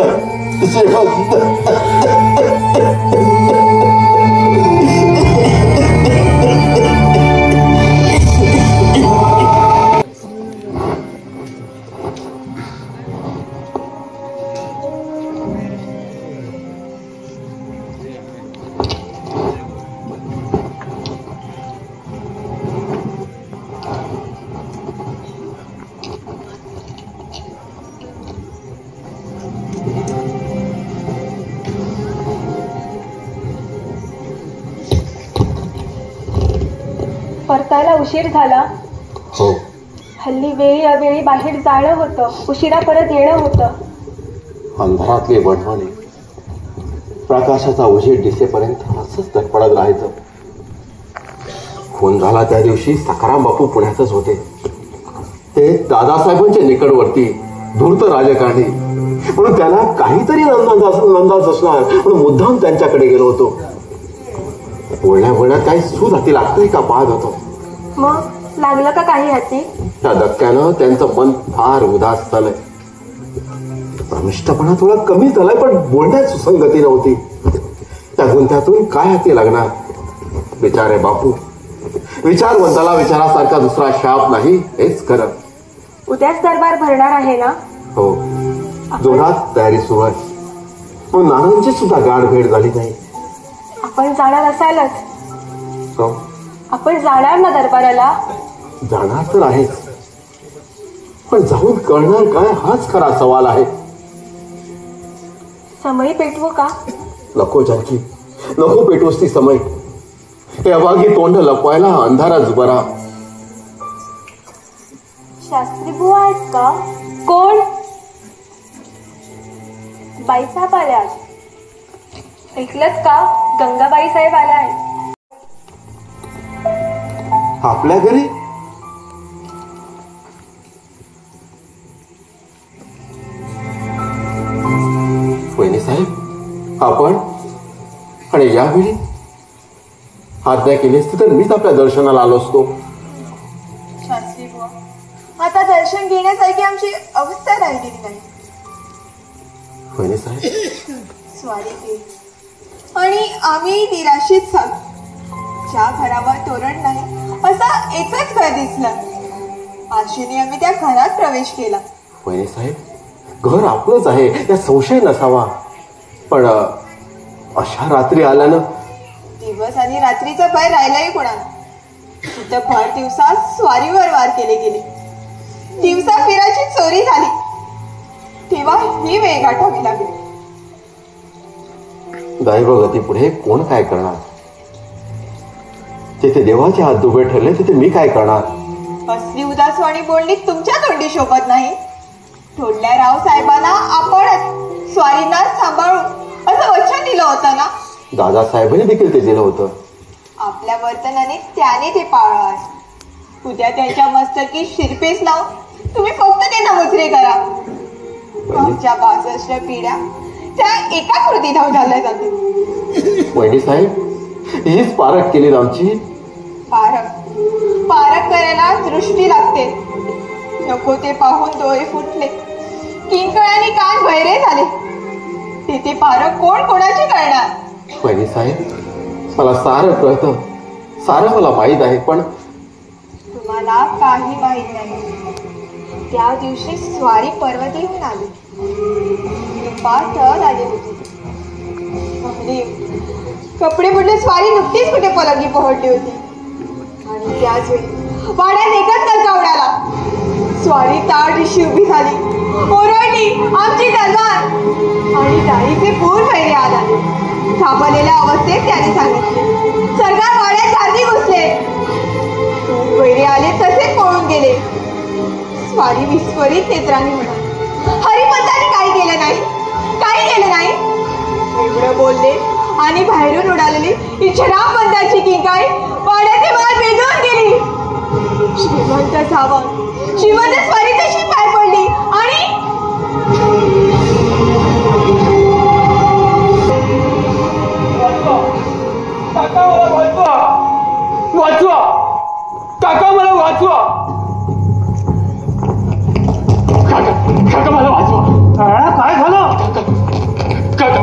परतायला उशीर झाला. हो. हल्ली वेळी अवेळी बाहेर जाणं होतं, उशिरा परत येणं होतं. अंधारातले वढवाने प्रकाशाचा उजेड दिसेपर्यंत असंच धडपडत राहायचं. खून झाला त्या दिवशी सखाराम बापू पुण्यातच होते. ते दादासाहेबांचे निकटवर्ती धूर्त राजकारणी म्हणून त्याला काहीतरी अंदाज असणार म्हणून मुद्दाम त्यांच्याकडे गेलो होतो. बोलण्या बोलण्यात काही सूज हाती लागतोय का पाहत होतो. मग लागलं का काही हाती? त्या धक्क्यानं त्यांचं मन फार उदास झालंय. प्रमिष्टपणा थोडा कमी झालाय, पण बोलण्यात सुसंगती नव्हती. त्या गुंत्यातून काय हाती लागणार? बिचारे बापू, विचारवंताला विचारासारखा दुसरा शाप नाही, हेच खरं. उद्याच दरबार भरणार आहे ना? हो, जोरात तयारी सुरू आहे. मग नानांची सुद्धा गाठ भेट झाली नाही. आपण जाणार असालच. हो, आपण जाणार ना दरबाराला? जाणार तर आहेच, पण जाऊन कळणार काय हाच खरा सवाल आहे. समयी पेटवू का? नको जानकी, नको पेटवूस ती समय. हे अभागी तोंड लपवायला अंधाराच बरा. शास्त्री बुवा आहेत का? कोण? बाईसाहेब आल्या. ऐकलत का? गंगाबाई साहेब आल्या आहेत. आपल्या घरी? वहिनी साहेब, आपण आणि यावेळी आज्ञा केली असती तर मीच आपल्या दर्शनाला आलो असतो. शास्त्री बुवा, आता दर्शन घेण्यासारखी आमची अवस्था राहिलेली नाही. वहिनी साहेब, स्वारी केली आणि आम्ही निराशित झालो. ज्या घरावर तोरण नाही असा एकच घर दिसला. आशेने आम्ही त्या घरात प्रवेश केला. वहिनी साहेब, घर आपलंच आहे या संशय नसावा, पण अशा रात्री आल्यानं दिवस आणि रात्रीचा भय राहिलाही कोणाला. तिथं भर दिवसा स्वारीवर वार केले गेले. दिवसा फिराची चोरी झाली. तेव्हा ही वेळ गाठावी लागली. दैवगती पुढे कोण काय करणार? जिथे देवाचे हात दुबे ठरले तिथे मी काय करणार? असली उदासवाणी बोलणी तुमच्या तोंडी शोभत नाही. थोडल्या राव साहेबांना आपण स्वारींना सांभाळू असं वचन दिलं होतं ना. दादासाहेबांनी देखील ते दिलं होतं. आपल्या वर्तनाने त्याने ते पाळलं आहे. उद्या त्यांच्या मस्तकी शिरपेस लावून तुम्ही फक्त त्यांना मुजरे करा. आमच्या 62 पिढ्या त्या एका कृतीधाव झाल्या जातील. वहिनी साहेब, हीच पारख केली आमची. पारख करायला दृष्टी लागते. नको ते पाहून डोळे फुटले, किंकळ्याने कान बहिरे झाले. तिथे पारख कोण कोणाची करणार? वहिनी साहेब, मला सारं कळतं, सारं मला माहीत आहे, पण तुम्हाला काही माहित नाही. त्या दिवशी स्वारी पर्वतीहून आली. पाठर आली होती. कपडे बुडले. स्वारी नुकतीच कुठे पलंगी पोहडली होती. आणि त्याच वेळी वाड्यात एकच तलका उडाला. स्वारी ताडीशी उभी झाली, ओरडली, आमची तलवार. आणि दाईचे पूर फैरे आला. थांबलेल्या अवस्थेत त्याने सांगितले, सरकार वाड्यात गांधी घुसले. फैरे आले तसेच पळून गेले. स्वारी विस्फोरित नेत्रांनी म्हणाली, हरिपंतांनी काही केलं नाही, काही केलं नाही. एवढं बोलले आणि बाहेरून उडालेली इच्छरामपंताची किंकाळी वाड्याचे माल वेधून गेली. श्रीमंत सावंत, श्रीमंत स्वारी तशी पाय पडली आणि काका मला वाचवा, वाचवा काका, मला वाचवा काका, काका मला वाचवा. काय झालं काका?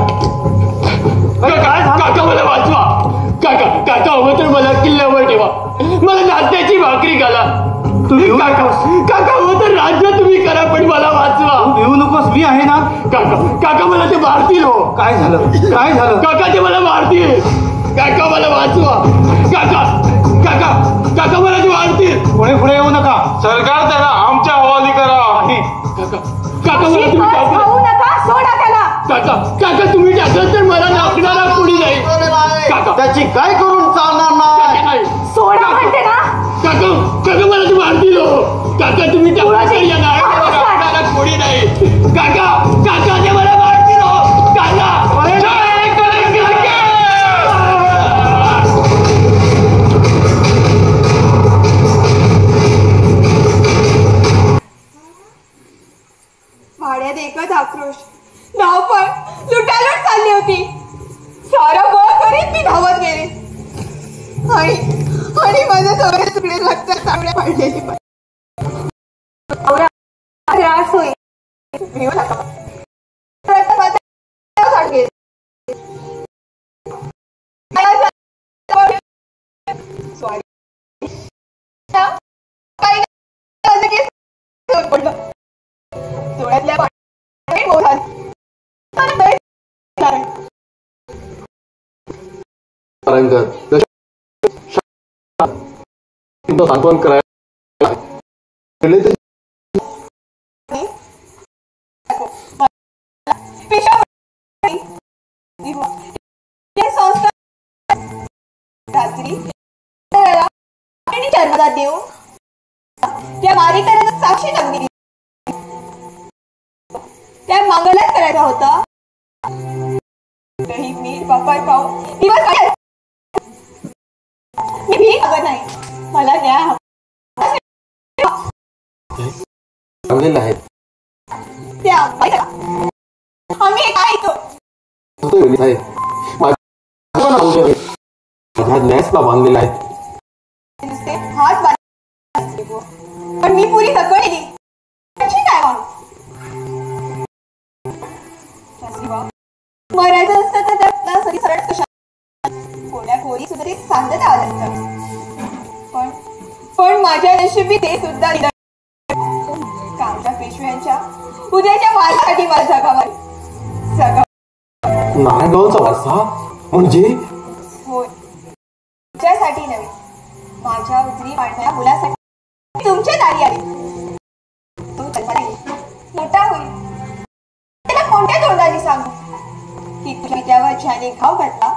काय झालं काका? मला वाचवा काका. काका हवं तर मला किल्ल्यावर ठेवा, मला नात्याची भाकरी घाला. काका, काका हवं तर राज्य तुम्ही करा, पण मला वाचवा. येऊ नकोस, मी आहे ना. काका, काका मला ते मारतील. हो काय झालं? काय झालं काका? ते मला मारतील. काका मला वाचवा. काका, काका, काका मला ते मारतील. पुढे पुढे येऊ नका, सरकार त्याला आमच्या हवाली करा. काका, काका मला तुम्ही खाऊ नका, सोडा त्याला. काका, काका तुम्ही टाकलं तर मला नाकणारा पुढे जाईल. काका, त्याची काय करून चालणार नाही. नाही सोडा म्हणते ना. काका, काका मला ते मारतील. हो काका तुम्ही नाकणारा पुढे नाही. काका, काका ते मला मारतील. हो काका. भाड्यात एकच आक्रोश, धावपळ, लुटालूट चालली होती. सारा बळ करीत मी धावत गेले. आणि माझ्या सगळे तुकडे रक्त चांगले पडलेली त्रास होईल सांत्वन करायला जन्मदा देऊ त्या मारेकऱ्याला साक्षी कामगिरी त्या मंगलाच करायचा होता. मी बापाय पाहू दिवस मी भीक बघत नाही. मला न्याय आहे त्या आम्ही हे काय न्यासला बांधलेला आहे. हात पण मी पुरी थकवलेली काय मरायचं असतं तर त्यातला सरी सरळ कशा कोण्या खोरी सुद्धा ते सांगत आलं असतं. पण माझ्या नशिबी ते सुद्धा कालच्या पेशव्यांच्या उद्याच्या वारसाठी मला जगावर नारायणगावचा वारसा म्हणजे होय तुमच्यासाठी नव्हे माझ्या उजरी पाडणाऱ्या मुलासाठी तुमच्या दारी आली. तो मोठा होईल त्याला कोणत्या तोंडाने सांगू की तुझ्या त्यावर ज्याने घाव घातला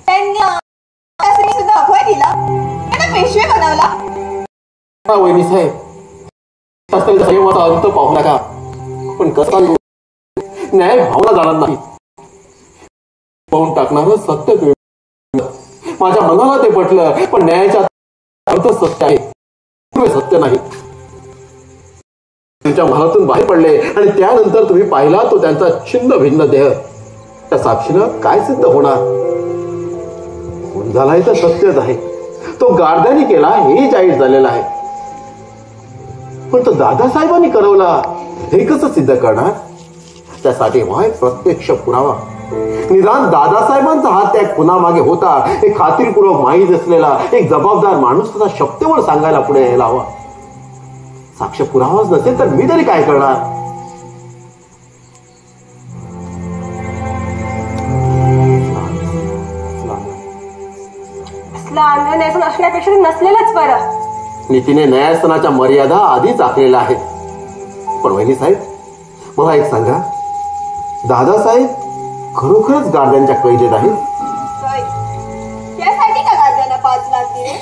त्यांनी सुद्धा अभय दिला त्यांना पेशवे बनवला. वहिनी साहेब संयमाचा अंत पाहू नका. पण कसा न्याय भावना जाणार नाही. पाहून टाकणार सत्य माझ्या मनाला ते पटलं. पण न्यायाच्या अर्थ सत्य आहे सत्य नाही. तुमच्या मनातून बाहेर पडले आणि त्यानंतर तुम्ही पाहिला तो त्यांचा छिन्न भिन्न देह. त्या साक्षीनं काय सिद्ध होणार. खून झालाय तर सत्यच आहे. तो गार्द्याने केला हे जाहीर झालेला आहे. पण तो दादासाहेबांनी करवला हे कसं सिद्ध करणार. त्यासाठी व्हाय प्रत्यक्ष पुरावा. निदान दादासाहेबांचा हात त्या खुनामागे होता हे खात्रीपूर्वक माहीत असलेला एक जबाबदार माणूस त्याचा शब्देवर सांगायला पुढे यायला हवा. साक्ष पुरावाच नसेल तर मी तरी काय करणार. असण्यापेक्षा नसलेलंच बरं. नीतीने न्यायस्थानाच्या मर्यादा आधीच आखलेल्या आहेत. पण वहिनी साहेब मला एक सांगा दादासाहेब खरोखरच गार्द्यांच्या कैदेत आहेत. त्यासाठी का गार्द्यांना 5 लाख दिले.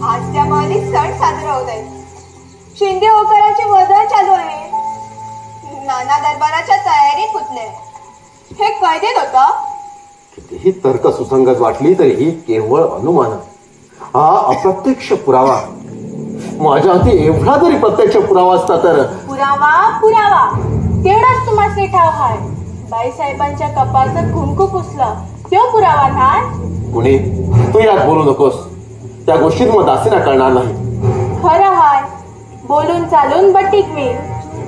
आज त्या मालिक सण साजरा होत आहे. शिंदे होकरांचे बदल चालू आहे. नाना दरबाराच्या तयारीत गुंतले. हे कैदेत होता. कितीही तर्क सुसंगत वाटली तरी ही केवळ अनुमान. हा अप्रत्यक्ष पुरावा. माझ्या हाती एवढा जरी प्रत्यक्ष पुरावा असता तर पुरावा तेवढाच तुम्हाला ठाव हाय. बाईसाहेबांच्या कपाळचं कुंकू पुसलं तो पुरावा नाही. कुणी तू यात बोलू नकोस. त्या गोष्टीत मग दासीना करणार नाही. खरं हाय. बोलून चालून बटीक मी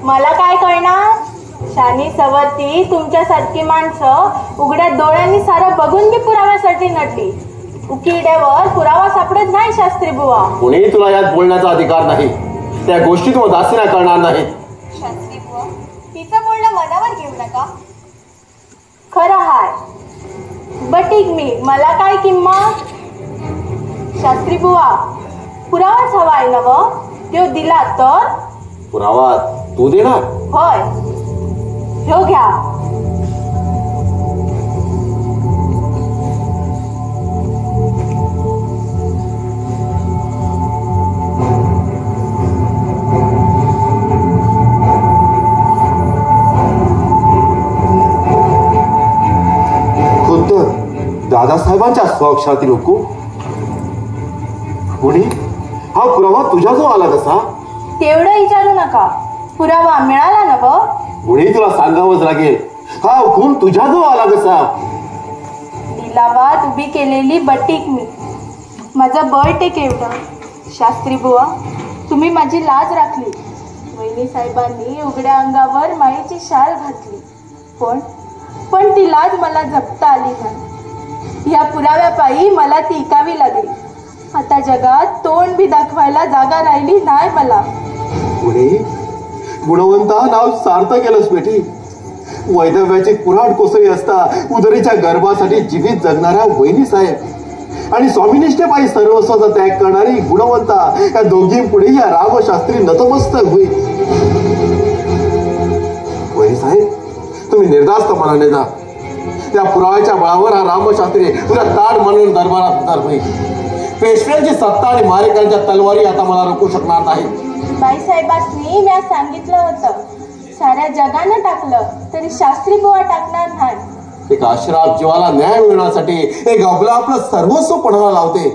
मला काय कळणार. शानी सवरती तुमच्यासारखी माणसं उघड्या डोळ्यांनी सारं बघून मी पुराव्यासाठी नटली. उकिरड्यावर पुरावा सापडत नाही शास्त्री बुवा. कुणी तुला यात बोलण्याचा अधिकार नाही. त्या गोष्टीत मग दासीना करणार नाही. शास्त्री बुवा तिचं बोलणं मनावर घेऊ नका. खरं हाय. बटीक मी मला काय किंमत. शास्त्री बुवा पुरावाच हवाय नव. तो दिला तर पुरावा तू देणार. होय ह्यो घ्या. खुद्द दादासाहेबांच्या स्वाक्षरातील हुकूम. कुणी हा पुरावा तुझ्याजवळ आला कसा. तेवढं विचारू नका. पुरावा मिळाला नव. कुणी तुला सांगावंच लागेल. हा हुकूम तुझ्याजवळ आला कसा. लिलावात उभी केलेली बटीक मी माझं बळ केवढं. शास्त्री बुवा, तुम्ही माझी लाज राखली. वहिनी साहेबांनी उघड्या अंगावर मायेची शाल घातली. पण ती लाज मला जपता आली नाही. या पुराव्यापायी मला ती इकावी लागली. आता जगात तोंड बी दाखवायला जागा राहिली नाही मला. पुढे गुणवंता नाव सार्थ केलंस बेटी. वैधव्याची कुऱ्हाड कोसळी असता उदरीच्या गर्भासाठी जीवित जगणाऱ्या वहिनी साहेब आणि स्वामिनिष्ठेपायी सर्वस्वाचा त्याग करणारी गुणवंता, या दोघींपुढे या रामशास्त्री नतमस्तक होईल. वहिनी साहेब, तुम्ही निर्धास्त मनाने जा. त्या पुराव्याच्या बळावर हा रामशास्त्री तुला ताड मानून दरबारात उतार होईल. पेशव्यांची सत्ता आणि मारेकऱ्यांच्या तलवारी आता मला रोखू शकणार नाही. बाईसाहेबांनी मी सांगितलं होतं, साऱ्या जगानं टाकलं तरी शास्त्री बुवा टाकणार नाही. एक अश्राप जीवाला न्याय मिळण्यासाठी एक अबला आपलं सर्वस्व पणाला लावते.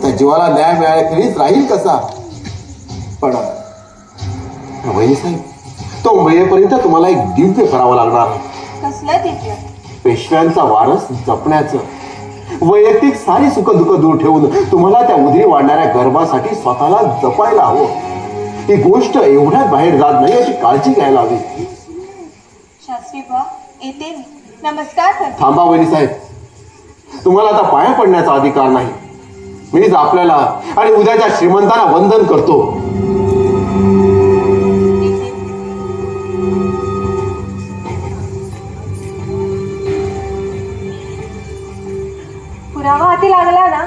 त्या जीवाला न्याय मिळाल्याखेरीज राहील कसा? पण वहिनी साहेब, तो मिळेपर्यंत तुम्हाला एक दिव्य करावं लागणार. कसलं दिव्य? पेशव्यांचा वारस जपण्याचं. वैयक्तिक सारी सुखदुःख दूर ठेवून तुम्हाला त्या उदरी वाढणाऱ्या गर्भासाठी स्वतःला जपायला हवं. ही गोष्ट एवढ्यात बाहेर जात नाही याची काळजी घ्यायला हवी. शास्त्री बुवा, येते मी. नमस्कार करते. थांबा वहिनी साहेब, तुम्हाला आता पाया पडण्याचा अधिकार नाही. मीच आपल्याला आणि उद्याच्या श्रीमंतांना वंदन करतो. पुरावा हाती लागला ना?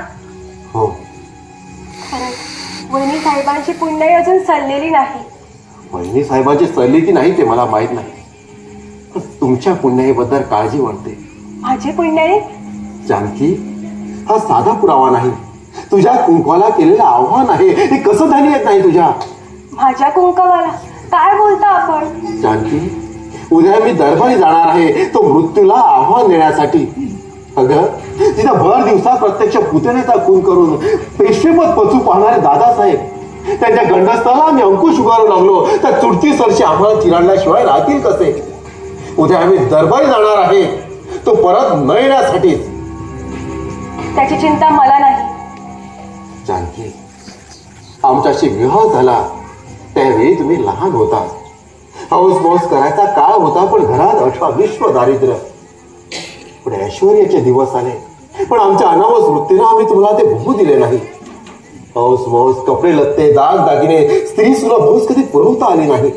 हो. खरंच वहिनी साहेबांची पुण्याई अजून सल्लेली नाही. वहिनी साहेबांची सल्ली की नाही ते मला माहित नाही, पण तुमच्या पुण्याईबद्दल काळजी वाटते. माझी पुण्याई? जानकी, हा साधा पुरावा नाही, तुझ्या कुंकवाला केलेलं आव्हान आहे. हे कसं ध्यानी येत नाही तुझ्या? माझ्या कुंकवाला काय बोलता आपण? जानकी, उद्या मी दरबारी जाणार आहे तो मृत्यूला आव्हान देण्यासाठी. अगं, तिथं भर दिवसा प्रत्यक्ष पुतण्याचा खून करून पेशवेपद पचू पाहणारे दादासाहेब, त्यांच्या गंडस्थाला आम्ही अंकुश उगारू लागलो तर चुटकी सरशी आम्हाला चिराडल्याशिवाय राहतील कसे? उद्या आम्ही दरबारी जाणार आहे तो परत न येण्यासाठीच. त्याची चिंता मला नाही. जानकी, आमच्याशी विवाह झाला त्यावेळी तुम्ही लहान होता. हौस मौस करायचा काळ होता, पण घरात अठवा विश्व दारिद्र्य. पुढे ऐश्वर्याचे दिवस आले, पण आमच्या अनावस वृत्तीनं आम्ही तुम्हाला ते भोगू दिले नाही. हौस मौस, कपडे लत्ते, दाग दागिने, स्त्री सुलभ हौस कधी पुरवता आली नाही.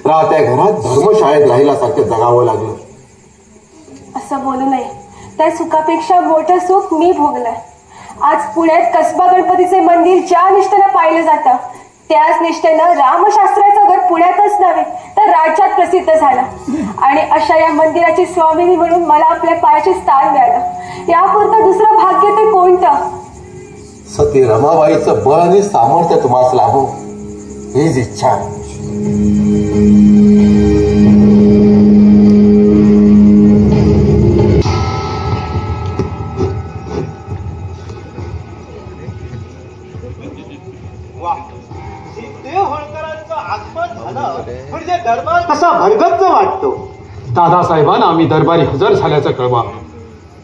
राहत्या घरात धर्मशाळेत राहिल्यासारखं जगावं लागलं. असं बोलू नये. त्या सुखापेक्षा मोठं सुख मी भोगलंय. आज पुण्यात कसबा गणपतीचे मंदिर ज्या निष्ठेनं पाहिलं जातं, त्याच निष्ठेनं रामशास्त्राचं घर पुण्यातच नव्हे तर राज्यात प्रसिद्ध झालं. आणि अशा या मंदिराची स्वामिनी म्हणून मला आपल्या पायाचे स्थान मिळालं. यापुरतं दुसरं भाग्य ते कोणतं? सती रमाबाईचं बळ आणि सामर्थ्य तुम्हाला लाभो हीच इच्छा. म्हणजे दरबार कसा भरगच्च वाटतो. दादासाहेबांना आम्ही दरबारी हजर झाल्याचं कळवा.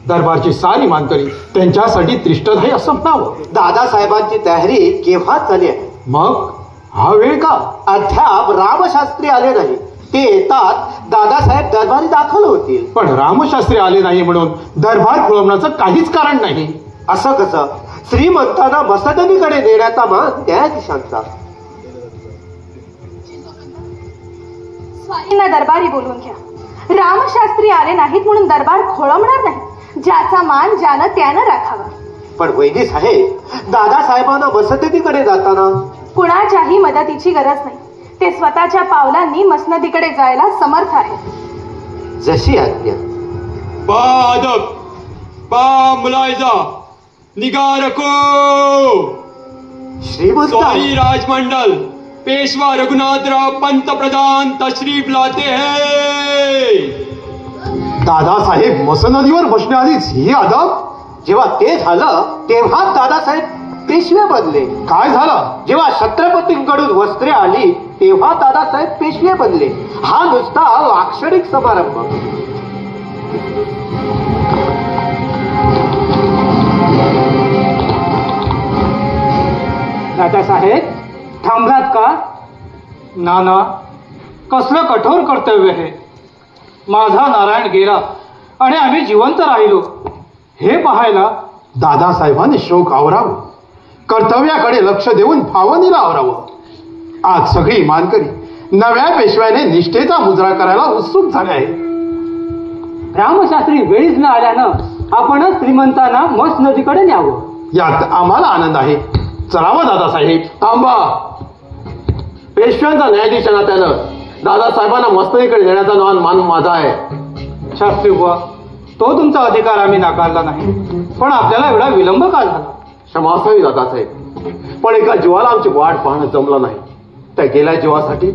दरबारची सारी मानकरी त्यांच्यासाठी त्रिष्टधाई असं म्हणावं. दादासाहेबांची तयारी केव्हा झाली आहे? मग हा वेळ का? अद्याप रामशास्त्री आले नाही. ते येतात दादासाहेब दरबारी दाखल होतील. पण रामशास्त्री आले नाही म्हणून दरबार खोळंबण्याचं काहीच कारण नाही. असं कसं? श्रीमंतांना मसदनीकडे नेण्याचा मान न्यायाधीशांचा. स्वारींना दरबारी बोलवून घ्या. रामशास्त्री आले नाहीत म्हणून दरबार खोळंबणार नाही. ज्याचा मान ज्यानं त्यानं राखावा. पण वैदी साहेब, दादासाहेबांना मसदनीकडे जाताना कुणाच्याही मदतीची गरज नाही. ते स्वतःच्या पावलांनी मसनदीकडे जायला समर्थ आहे. जशी आज्ञा. बा अदब, बा मुलायजा, निगाह रखो. श्रीमंत सॉरी राजमंडल, पेशवा रघुनाथराव पंतप्रधान तशरीफ लाते हैं. दादासाहेब मसनदीवर बसण्याआधीच ही अदब? जेव्हा ते झालं तेव्हा दादासाहेब पेशवे बनले. काय झालं? जेव्हा छत्रपतींकडून वस्त्रे आली तेव्हा दादासाहेब पेशवे बनले. हा नुसता लाक्षणिक समारंभ. दादासाहेब थांबलात का? नाना, कसलं कठोर कर्तव्य हे. माझा नारायण गेला आणि आम्ही जिवंत राहिलो हे पाहायला. दादासाहेबांनी शोक आवरावं, कर्तव्याकडे लक्ष देऊन भावनेला आवरावं. आज सगळी मानकरी नव्या पेशव्याने निष्ठेचा मुजरा करायला उत्सुक झाले आहे. रामशास्त्री वेळीच न आल्यानं आपणच श्रीमंतांना मस्त नदीकडे न्यावं. यात आम्हाला आनंद आहे. चलावं दादासाहेब. थांबा. पेशव्यांचा न्यायाधीश नात्यानं दादासाहेबांना मस्तनीकडे नेण्याचा मान माझा आहे. शास्त्री बुवा, तो तुमचा अधिकार आम्ही नाकारला नाही, पण आपल्याला एवढा विलंब का झाला? क्षमा असावी दादासाहेब, पण एका जीवाला आमची वाट पाहणं जमलं नाही. त्या गेल्या जीवासाठी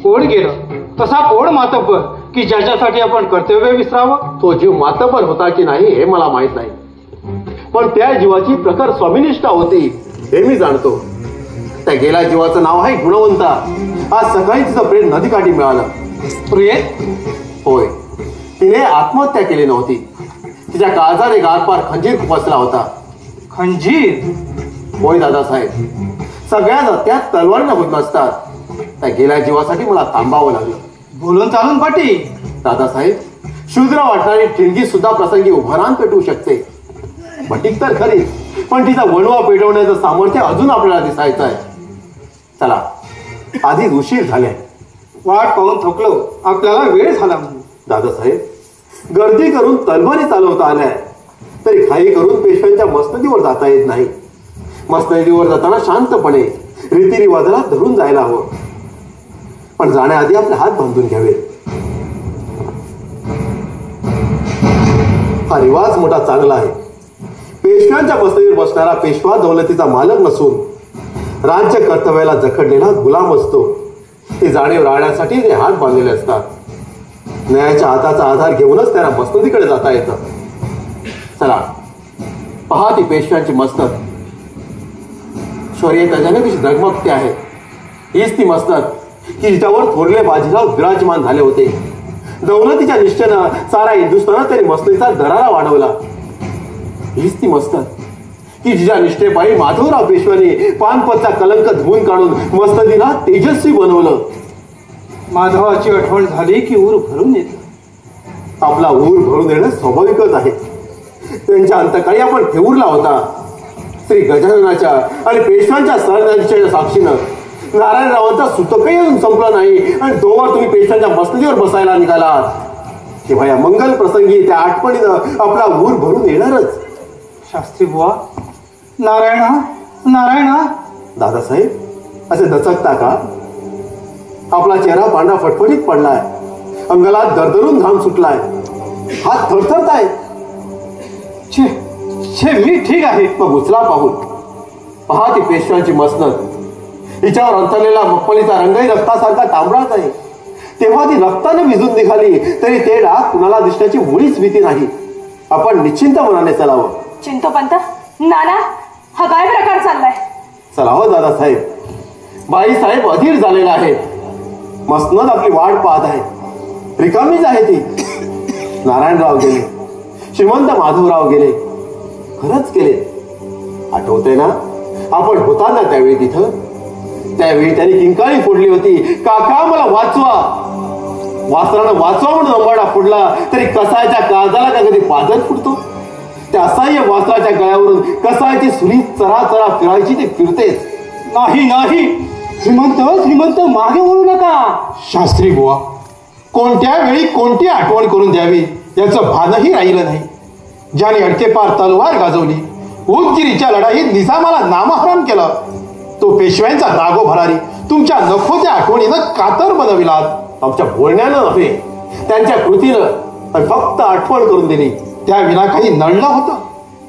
कोण गेलं? तसा कोण मातब्बर की ज्याच्यासाठी आपण कर्तव्य विसरावं? तो जीव मातब्बर होता की नाही हे मला माहित नाही, पण त्या जीवाची प्रखर स्वामिनिष्ठा होती हे मी जाणतो. त्या गेल्या जीवाचं नाव आहे गुणवंता. आज सकाळी तिचं प्रेम नदीकाठी मिळालं. प्रियेत? होय, तिने आत्महत्या केली नव्हती. तिच्या काळजाने गारपार खंजीर खुपसला होता. खंजीर? होय दादासाहेब, सगळ्या हत्या तलवारीनं होत नसतात. त्या गेल्या जीवासाठी मला थांबावं लागलं. बोलून चालून पाठी. दादासाहेब, शूद्र वाटणारी ठिणगी सुद्धा प्रसंगी उभारान पेटवू शकते. भटीक तर खरी, पण तिचा वणवा पेटवण्याचं सामर्थ्य अजून आपल्याला दिसायचं आहे. चला, आधी उशीर झाले. वाट पाहून थकलो, आपल्याला वेळ झाला म्हणून. दादासाहेब, गर्दी करून तलवारी चालवता आल्या तरी घाई करून पेशव्यांच्या मस्तनीवर जाता येत नाही. मस्तनीवर जाताना शांतपणे रीतिरिवाजाला धरून जायला हवं, पण जाण्याआधी आपले हात बांधून घ्यावे. हा रिवाज मोठा चांगला आहे. पेशव्यांच्या मस्तनीवर बसणारा पेशवा दौलतीचा मालक नसून राज्य कर्तव्याला जखडलेला गुलाम असतो. ही जाणीव राहण्यासाठी ते हात बांधलेले असतात. न्यायाच्या हाताचा आधार घेऊनच त्यांना मस्तनीकडे जाता येतं. चला, पहा ती पेशव्यांची मस्तक. शौर्य त्याच्याने कशी धगमगते आहे. हीच ती मस्तक की जिच्यावर थोरले बाजीराव विराजमान झाले होते. दौलतीच्या निष्ठेनं सारा हिंदुस्थानात त्यांनी मस्तनीचा दरारा वाढवला. हीच ती मस्तक की जिच्या निष्ठेपायी माधवराव पेशव्यांनी पानपतचा कलंक धुवून काढून मस्तनीला तेजस्वी बनवलं. माधवाची आठवण झाली की ऊर भरून येते. आपला ऊर भरून येणं स्वाभाविकच आहे. त्यांच्या अंतकाळी आपण ठेवूरला होता. श्री गजाननाच्या आणि पेशव्यांच्या सरन्यायाधीशाच्या साक्षीनं नारायणरावांचा सुतकही अजून संपला नाही आणि तोवर तुम्ही पेशव्यांच्या मस्तनीवर बसायला निघालात. तेव्हा या मंगल प्रसंगी त्या आठवणीनं आपला ऊर भरून येणारच. शास्त्री बुवा, नारायणा नारायणा. दादासाहेब, असे दचकता का? आपला चेहरा पांढरा फटफटीत पडलाय. अंगाला दरदरून घाम सुटलाय. हात थरथरताय. छे छे, मी ठीक आहे. मग उचला पाहून. पहा ती पेशव्यांची मसनद. हिच्यावर अंतरलेला मखमलीचा रंगही रक्तासारखा तांबडाच आहे. तेव्हा ती रक्ताने भिजून निघाली तरी ते डाग कुणाला दिसण्याची मुळीच भीती नाही. आपण निश्चिंत मनाने चलावं. चिंतोपंत, नाना, हा काय प्रकार चाललाय? चलावं दादासाहेब. बाईसाहेब अधीर झालेला आहे. मसनद आपली वाट पाहत आहे. रिकामीच आहे ती. नारायणराव गेले, श्रीमंत माधवराव गेले, खरंच गेले. आठवते ना आपण होता ना त्यावेळी तिथं? त्यावेळी त्यांनी किंकाळी फोडली होती, काका मला वाचवा. वासरानं वाचवा म्हणून अंबाडा फुडला तरी कसायच्या काळजाला का कधी पाजर फुटतो? त्या असह्य वासराच्या गळ्यावरून कसायची सुरी चरा चरा फिरायची ते फिरतेच. नाही नाही, श्रीमंत श्रीमंत, मागे वळू नका. शास्त्री बुवा, कोणत्या वेळी कोणती आठवण करून द्यावी याचं भानही राहिलं नाही. ज्याने अडकेपार तलवार गाजवली, उदगिरीच्या लढाईत निजामाला नामहरण केलं, तो पेशव्यांचा नागो भरारी तुमच्या नखोत्या आठवणीनं कातर बनविलात. आमच्या बोलण्यानं नव्हे, त्यांच्या कृतीनं फक्त आठवण करून दिली. त्या विना काही नडलं होतं?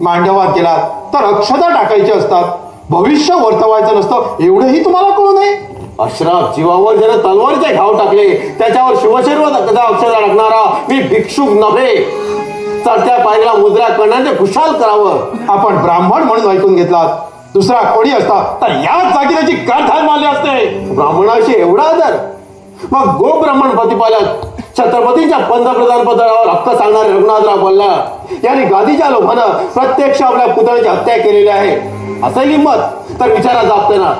मांडवात गेलात तर अक्षता टाकायचे असतात, भविष्य वर्तवायचं नसतं, एवढंही तुम्हाला कळू नये. अश्राफ जीवावर ज्याने तलवारीचे घाव टाकले त्याच्यावर शिवशर्व अक्षता टाकणारा मी भिक्षुक नव्हे. चढत्या पायरीला मुजरा करण्याचे खुशाल करावं. आपण ब्राह्मण म्हणून ऐकून घेतलात, दुसरा कोणी असता तर याच जागी त्याची गाठार मारली असते. ब्राह्मणाशी एवढा आदर? मग गो ब्राह्मण प्रतिपालक छत्रपतींच्या पंतप्रधान पदावर हक्क सांगणारे रघुनाथराव बल्लाळ यांनी गादीच्या लोभानं प्रत्यक्ष आपल्या पुतळ्याची हत्या केलेली आहे. असं हिंमत तर विचारा जापते ना.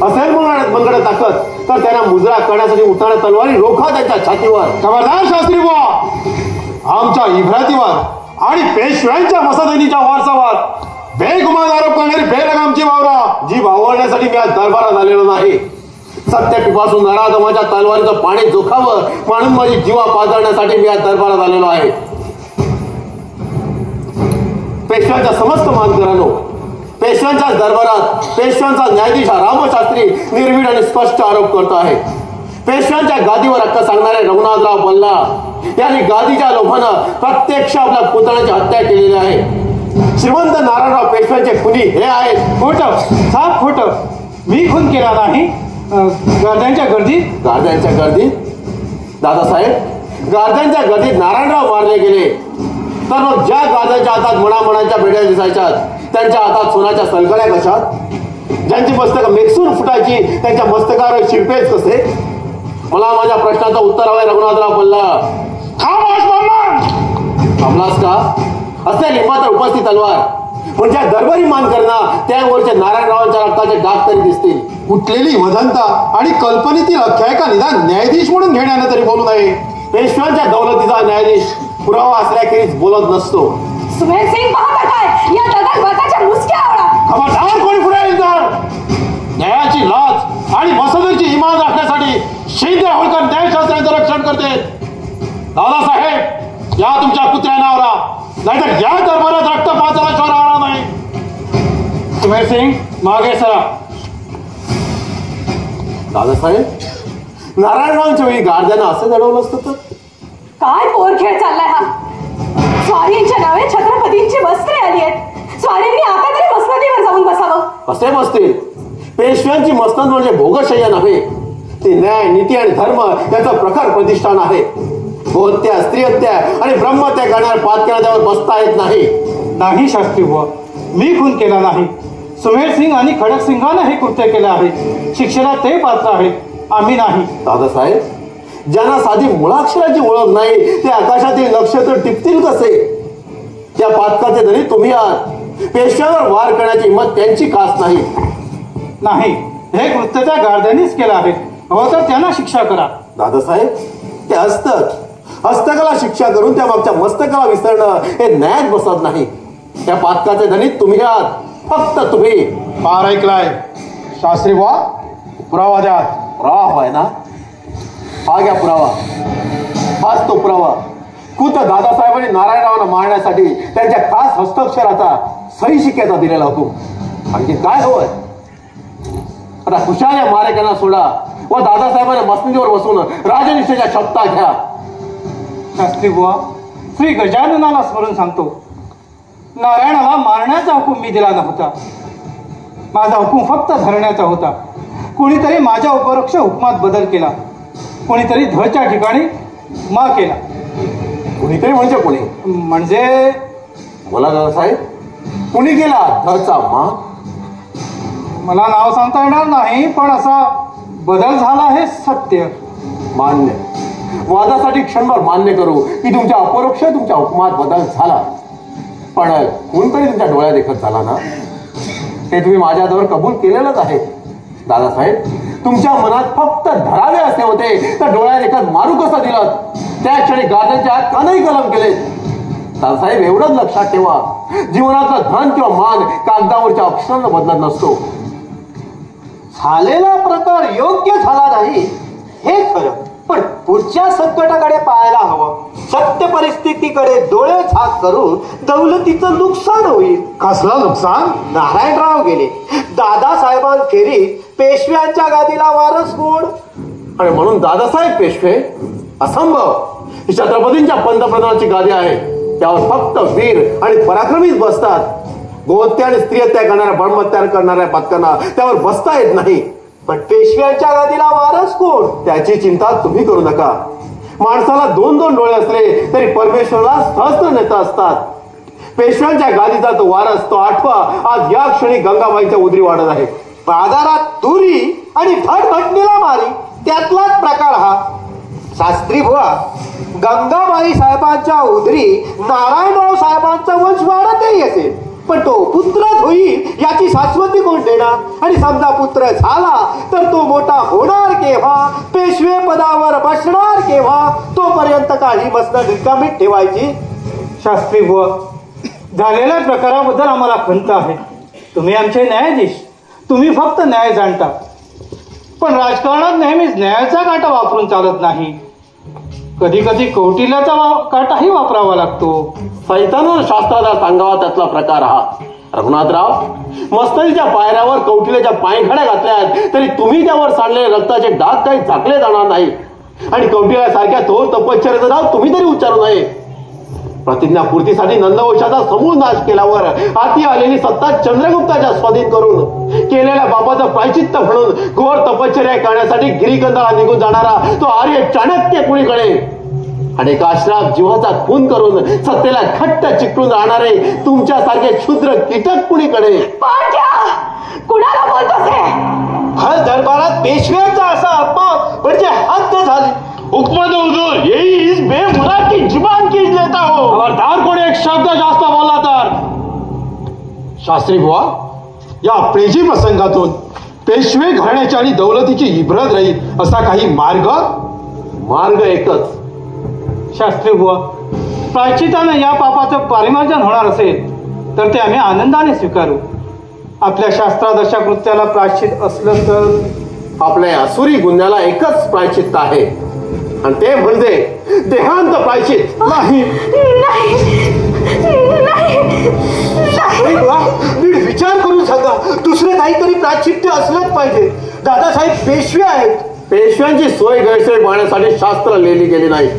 असेल मनगड ताकद तर त्यांना मुजरा करण्यासाठी उठणाऱ्या तलवारी रोखा त्यांच्या छातीवर. खबरदार शास्त्री बुवा, आमच्या इब्रातीवर आणि पेशव्यांच्या मसदनीच्या वारसावर बेगुमान आरोप करणारी बेलगामची वावरा जी वावरण्यासाठी मी आज दरबारात आलेलो नाही. सत्य पिपासून नराधमाच्या तलवारीचं पाणी जोखावं म्हणून माझी जीवा पाजळण्यासाठी मी आज दरबारात आलेलो आहे. पेशव्यांच्या समस्त मानकरांनो, पेशव्यांच्या दरबारात पेशव्यांचा न्यायाधीश रामशास्त्री निर्भीड आणि स्पष्ट आरोप करतो आहे. पेशव्यांच्या गादीवर हक्क सांगणारे रघुनाथराव बल्ला यांनी गादीच्या लोभानं प्रत्यक्ष आपल्या पुतण्याची हत्या केलेली आहे. श्रीमंत नारायणराव पेशव्यांचे खुनी हे आहेत. खोटं, साफ खोटं. मी खून केला नाही. गार्द्यांच्या गर्दीत दादासाहेब, गार्द्यांच्या गर्दीत नारायणराव मारले गेले तर मग ज्या गार्द्यांच्या हातात मणामणाच्या बेड्या दिसायच्या त्यांच्या हातात सोन्याच्या सलकड्या कशात? ज्यांची मस्तक मेकसून फुटायची त्यांच्या मस्तकावर शिरपेच कसे? मला माझ्या प्रश्नाचं उत्तर हवंय रघुनाथराव बल्ला. थांबलास का? असे लिंबात उपस्थित तलवार म्हणजे दरबारी मानकरना त्यावरचे नारायणरावांच्या रक्ताचे डाग तरी दिसतील. उठलेली वदंता आणि कल्पनेतील आख्यायिका निदान न्यायाधीश म्हणून घेण्यानं तरी बोलू नये. पेशव्यांच्या दौलतीचा न्यायाधीश पुरावा असल्याखेरीज बोलत नसतो. सुमेर सिंग पाहता काय या दगडबाजाच्या मुसक्या आवळा. खबरदार कोणी पुढे येईल तर न्यायाची लाज आणि मसदरची इमान राखण्यासाठी शिंदे होळकर न्यायशास्त्रांचं रक्षण करते. दादासाहेब, या तुमच्या कुत्र्या नावरा, नाहीतर या दरबारात रक्तपाताला शोर राहणार नाही. सुमेर सिंग मागे सरा. दादासाहेब, नारायणरावांच्या वेळी गार्द्यांना असं घडवलं असतं तर? काय पोरखेळ चाललाय हा. स्वारींच्या नावे छत्रपतींची वस्त्रे आली आहेत. स्वारींनी आता तरी मसनदीवर जाऊन बसावं. कसे बसतील? पेशव्यांची मस्तन म्हणजे भोगशय्या नव्हे, ते न्याय, नीती आणि धर्म याचं प्रखर प्रतिष्ठान आहे. गोहत्या, स्त्रीहत्या आणि ब्रह्मत्या करणाऱ्या पातक्याला त्यावर बसता येत नाही शास्त्री बुवा, मी खून केला नाही. सुमेर सिंग आणि खडक सिंगानं हे कृत्य केलं आहे. शिक्षेला ते पात्र आहेत, आम्ही नाही. दादासाहेब, ज्यांना साधी मुळाक्षराची ओळख नाही ते आकाशातील नक्षत्र टिपतील कसे? त्या पातकाचे धनी तुम्ही आहात. पेशव्यावर वार करण्याची हिंमत त्यांची खास नाही. हे कृत्य त्या गार्द्यांनीच केलं आहे. हो तर त्यांना शिक्षा करा. दादासाहेब, ते हस्तकला शिक्षा करून त्या मागच्या मस्तकाला विसरणं हे न्यायात बसत नाही. त्या पातकाचे धनी तुम्ही आहात, फक्त तुम्ही. फार ऐकलाय शास्त्री बुवा, पुरावा द्या. पुरावा आहे ना? हा घ्या पुरावा. हाच तो पुरावा. खुद्द दादासाहेबांनी नारायणरावांना मारण्यासाठी त्यांच्या खास हस्ताक्षराचा सही शिक्क्याचा दिलेला होतो. आणखी काय हवंय? आता खुशाल या मारेकऱ्यांना सोडा व दादासाहेबांना मसनदीवर बसून राजनिष्ठेच्या शपथा घ्या. शास्त्री बुवा, श्री गजाननाला स्मरून सांगतो, नारायणाला मारण्याचा हुकूम मी दिला नव्हता. माझा हुकूम फक्त धरण्याचा होता. कुणीतरी माझ्या उपरोक्ष हुकमात बदल केला. कोणीतरी धच्या ठिकाणी मा केला. कुणीतरी म्हणजे कोणी? म्हणजे बोला दादासाहेब, कुणी केला धचा मा? मला नाव सांगता येणार नाही, पण असा बदल झाला हे सत्य. मान्य. वादासाठी क्षणभर मान्य करू की तुमच्या अपरोक्ष तुमच्या हुकमात बदल झाला, पण कोणतरी तुमच्या डोळ्यात देखत झाला ना, ते तुम्ही माझ्याजवळ कबूल केलेलंच आहे. दादासाहेब, तुमच्या मनात फक्त धरावे असे होते तर डोळ्यात देखत मारू कसं दिलं? त्या क्षणी गार्द्यांच्या हात कानही कलम केले. दादासाहेब, एवढंच लक्षात ठेवा, जीवनातलं धन किंवा मान कागदावरच्या अक्षरांना बदलत नसतो. झालेला प्रकार योग्य झाला नाही हे खरं, पण पुढच्या संकटाकडे पाहायला हवं. सत्य परिस्थितीकडे डोळे झाक करून दौलतीचं नुकसान होईल. कसलं नुकसान? नारायणराव गेले. दादासाहेबांखेरीज पेशव्यांच्या गादीला वारस कोण? आणि म्हणून दादासाहेब पेशवे? असंभव. ही छत्रपतींच्या पंतप्रधानाची गादी आहे. त्यावर फक्त वीर आणि पराक्रमीच बसतात. गोहत्या आणि स्त्रीहत्या करणाऱ्या, ब्रह्मत्या करणाऱ्या पत्कांना त्यावर बसता येत नाही. पण पेशव्यांच्या गादीला वारस कोण? त्याची चिंता तुम्ही करू नका. माणसाला दोन दोन डोळे असले तरी परमेश्वराला सहस्त्र नेता असतात. पेशव्यांच्या गादीचा तो वारस, तो आठवा आज या क्षणी गंगाबाईच्या उदरी वाढत आहे. बाजारात तुरी आणि भटभटणीला मारी, त्यातलाच प्रकार हा. शास्त्री बुवा, गंगाबाई साहेबांच्या उदरी नारायणराव साहेबांचा वंश वाढतही असेल, पण तो पुत्रच होईल याची शाश्वती कोण देणार? आणि समजा पुत्र झाला तर तो मोठा होणार केव्हा, पेशवे पदावर बसणार केव्हा? तोपर्यंत काही मसनद रिकामीत ठेवायची. शास्त्री बुवा, झालेल्या प्रकाराबद्दल आम्हाला खंत आहे. तुम्ही आमचे न्यायाधीश, तुम्ही फक्त न्याय जाणता. पण राजकारणात नेहमीच न्यायाचा काटा वापरून चालत नाही. कधी कधी कौटिल्याचा काटाही वापरावा लागतो. सैतानं शास्त्राला सांगावा त्यातला प्रकार हा. रघुनाथराव, मस्तरीच्या पायऱ्यावर कौटिल्याच्या पायघड्या घातल्यात तरी तुम्ही त्यावर सांडलेले रक्ताचे डाग काही झाकले जाणार नाही. आणि कौटिल्यासारख्या थोर तपश्चर्याचं नाव तुम्ही तरी उच्चारू नये. प्रतिज्ञापूर्तीसाठी नंदवंशाचा समूळ नाश केल्यावर हाती आलेली सत्ता चंद्रगुप्ताच्या स्वाधीन करून केलेल्या बापाचं प्रायचित्त म्हणून घोर तपश्चर्या करण्यासाठी गिरीकंदळा निघून जाणारा तो आर्य चाणक्य कुणीकडे आणि एका अश्राप जीवाचा खून करून सत्तेला घट्ट चिकटून राहणारे तुमच्यासारखे क्षुद्र कीटक कुणीकडे? कुणाला बोलतोस रे? हर दरबारात पेशव्यांचा असा अपमान म्हणजे हद्द झाली. हुकमत हुजूर, यही इस बेमुरा की जुबान कीच लेता हो. खबरदार कोणी एक शब्द जास्त बोलला तर. शास्त्री बुवा, या प्रेजी प्रसंगातून पेशवे घराण्याची आणि दौलतीची इब्रत राहील असा काही मार्ग एकच. शास्त्री बुवा, प्रायश्चित्ताने या पापाचं परिमार्जन होणार असेल तर ते आम्ही आनंदाने स्वीकारू. आपल्या शास्त्रादशा कृत्याला प्रायश्चित असलं तर आपल्या असुरी गुन्ह्याला एकच प्रायश्चित्त आहे आणि ते म्हणजे देहांत प्रायश्चित. नाही. नीट विचार करून सांगा. दुसरे काहीतरी प्रायश्चित्य असलंच पाहिजे. दादासाहेब पेशवे आहेत. पेशव्यांची सोय गैरसोय पाहण्यासाठी शास्त्र लिहिली गेली नाही.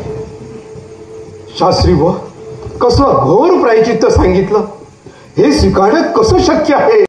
शास्त्री बुवा, कसलं घोर प्रायचित्त सांगितलं. हे स्वीकारण्यात कसं शक्य आहे?